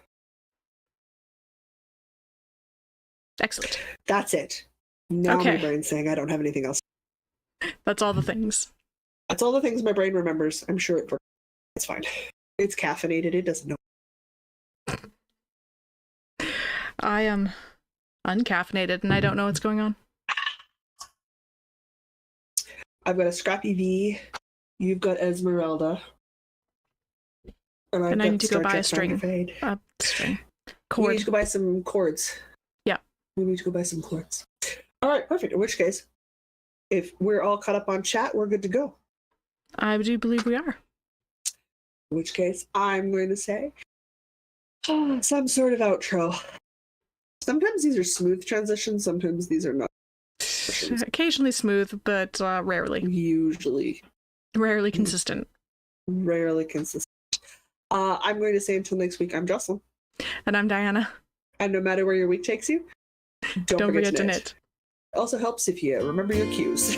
Excellent. That's it. Now Okay. my brain's saying I don't have anything else. That's all the things. That's all the things my brain remembers. I'm sure it works. It's fine. It's caffeinated. It doesn't know. I am uncaffeinated and I don't know what's going on. I've got a Scrappy V. You've got Esmeralda. And I need to go buy a string. String. Cord. We need to go buy some cords. Yeah. We need to go buy some cords. All right, perfect. In which case, if we're all caught up on chat, we're good to go. I do believe we are. In which case, I'm going to say some sort of outro. Sometimes these are smooth transitions, sometimes these are not. Occasionally smooth, but rarely. Usually. Rarely consistent. Rarely consistent. I'm going to say until next week, I'm Jocelyn. And I'm Diana. And no matter where your week takes you, don't forget to knit. It also helps if you remember your cues.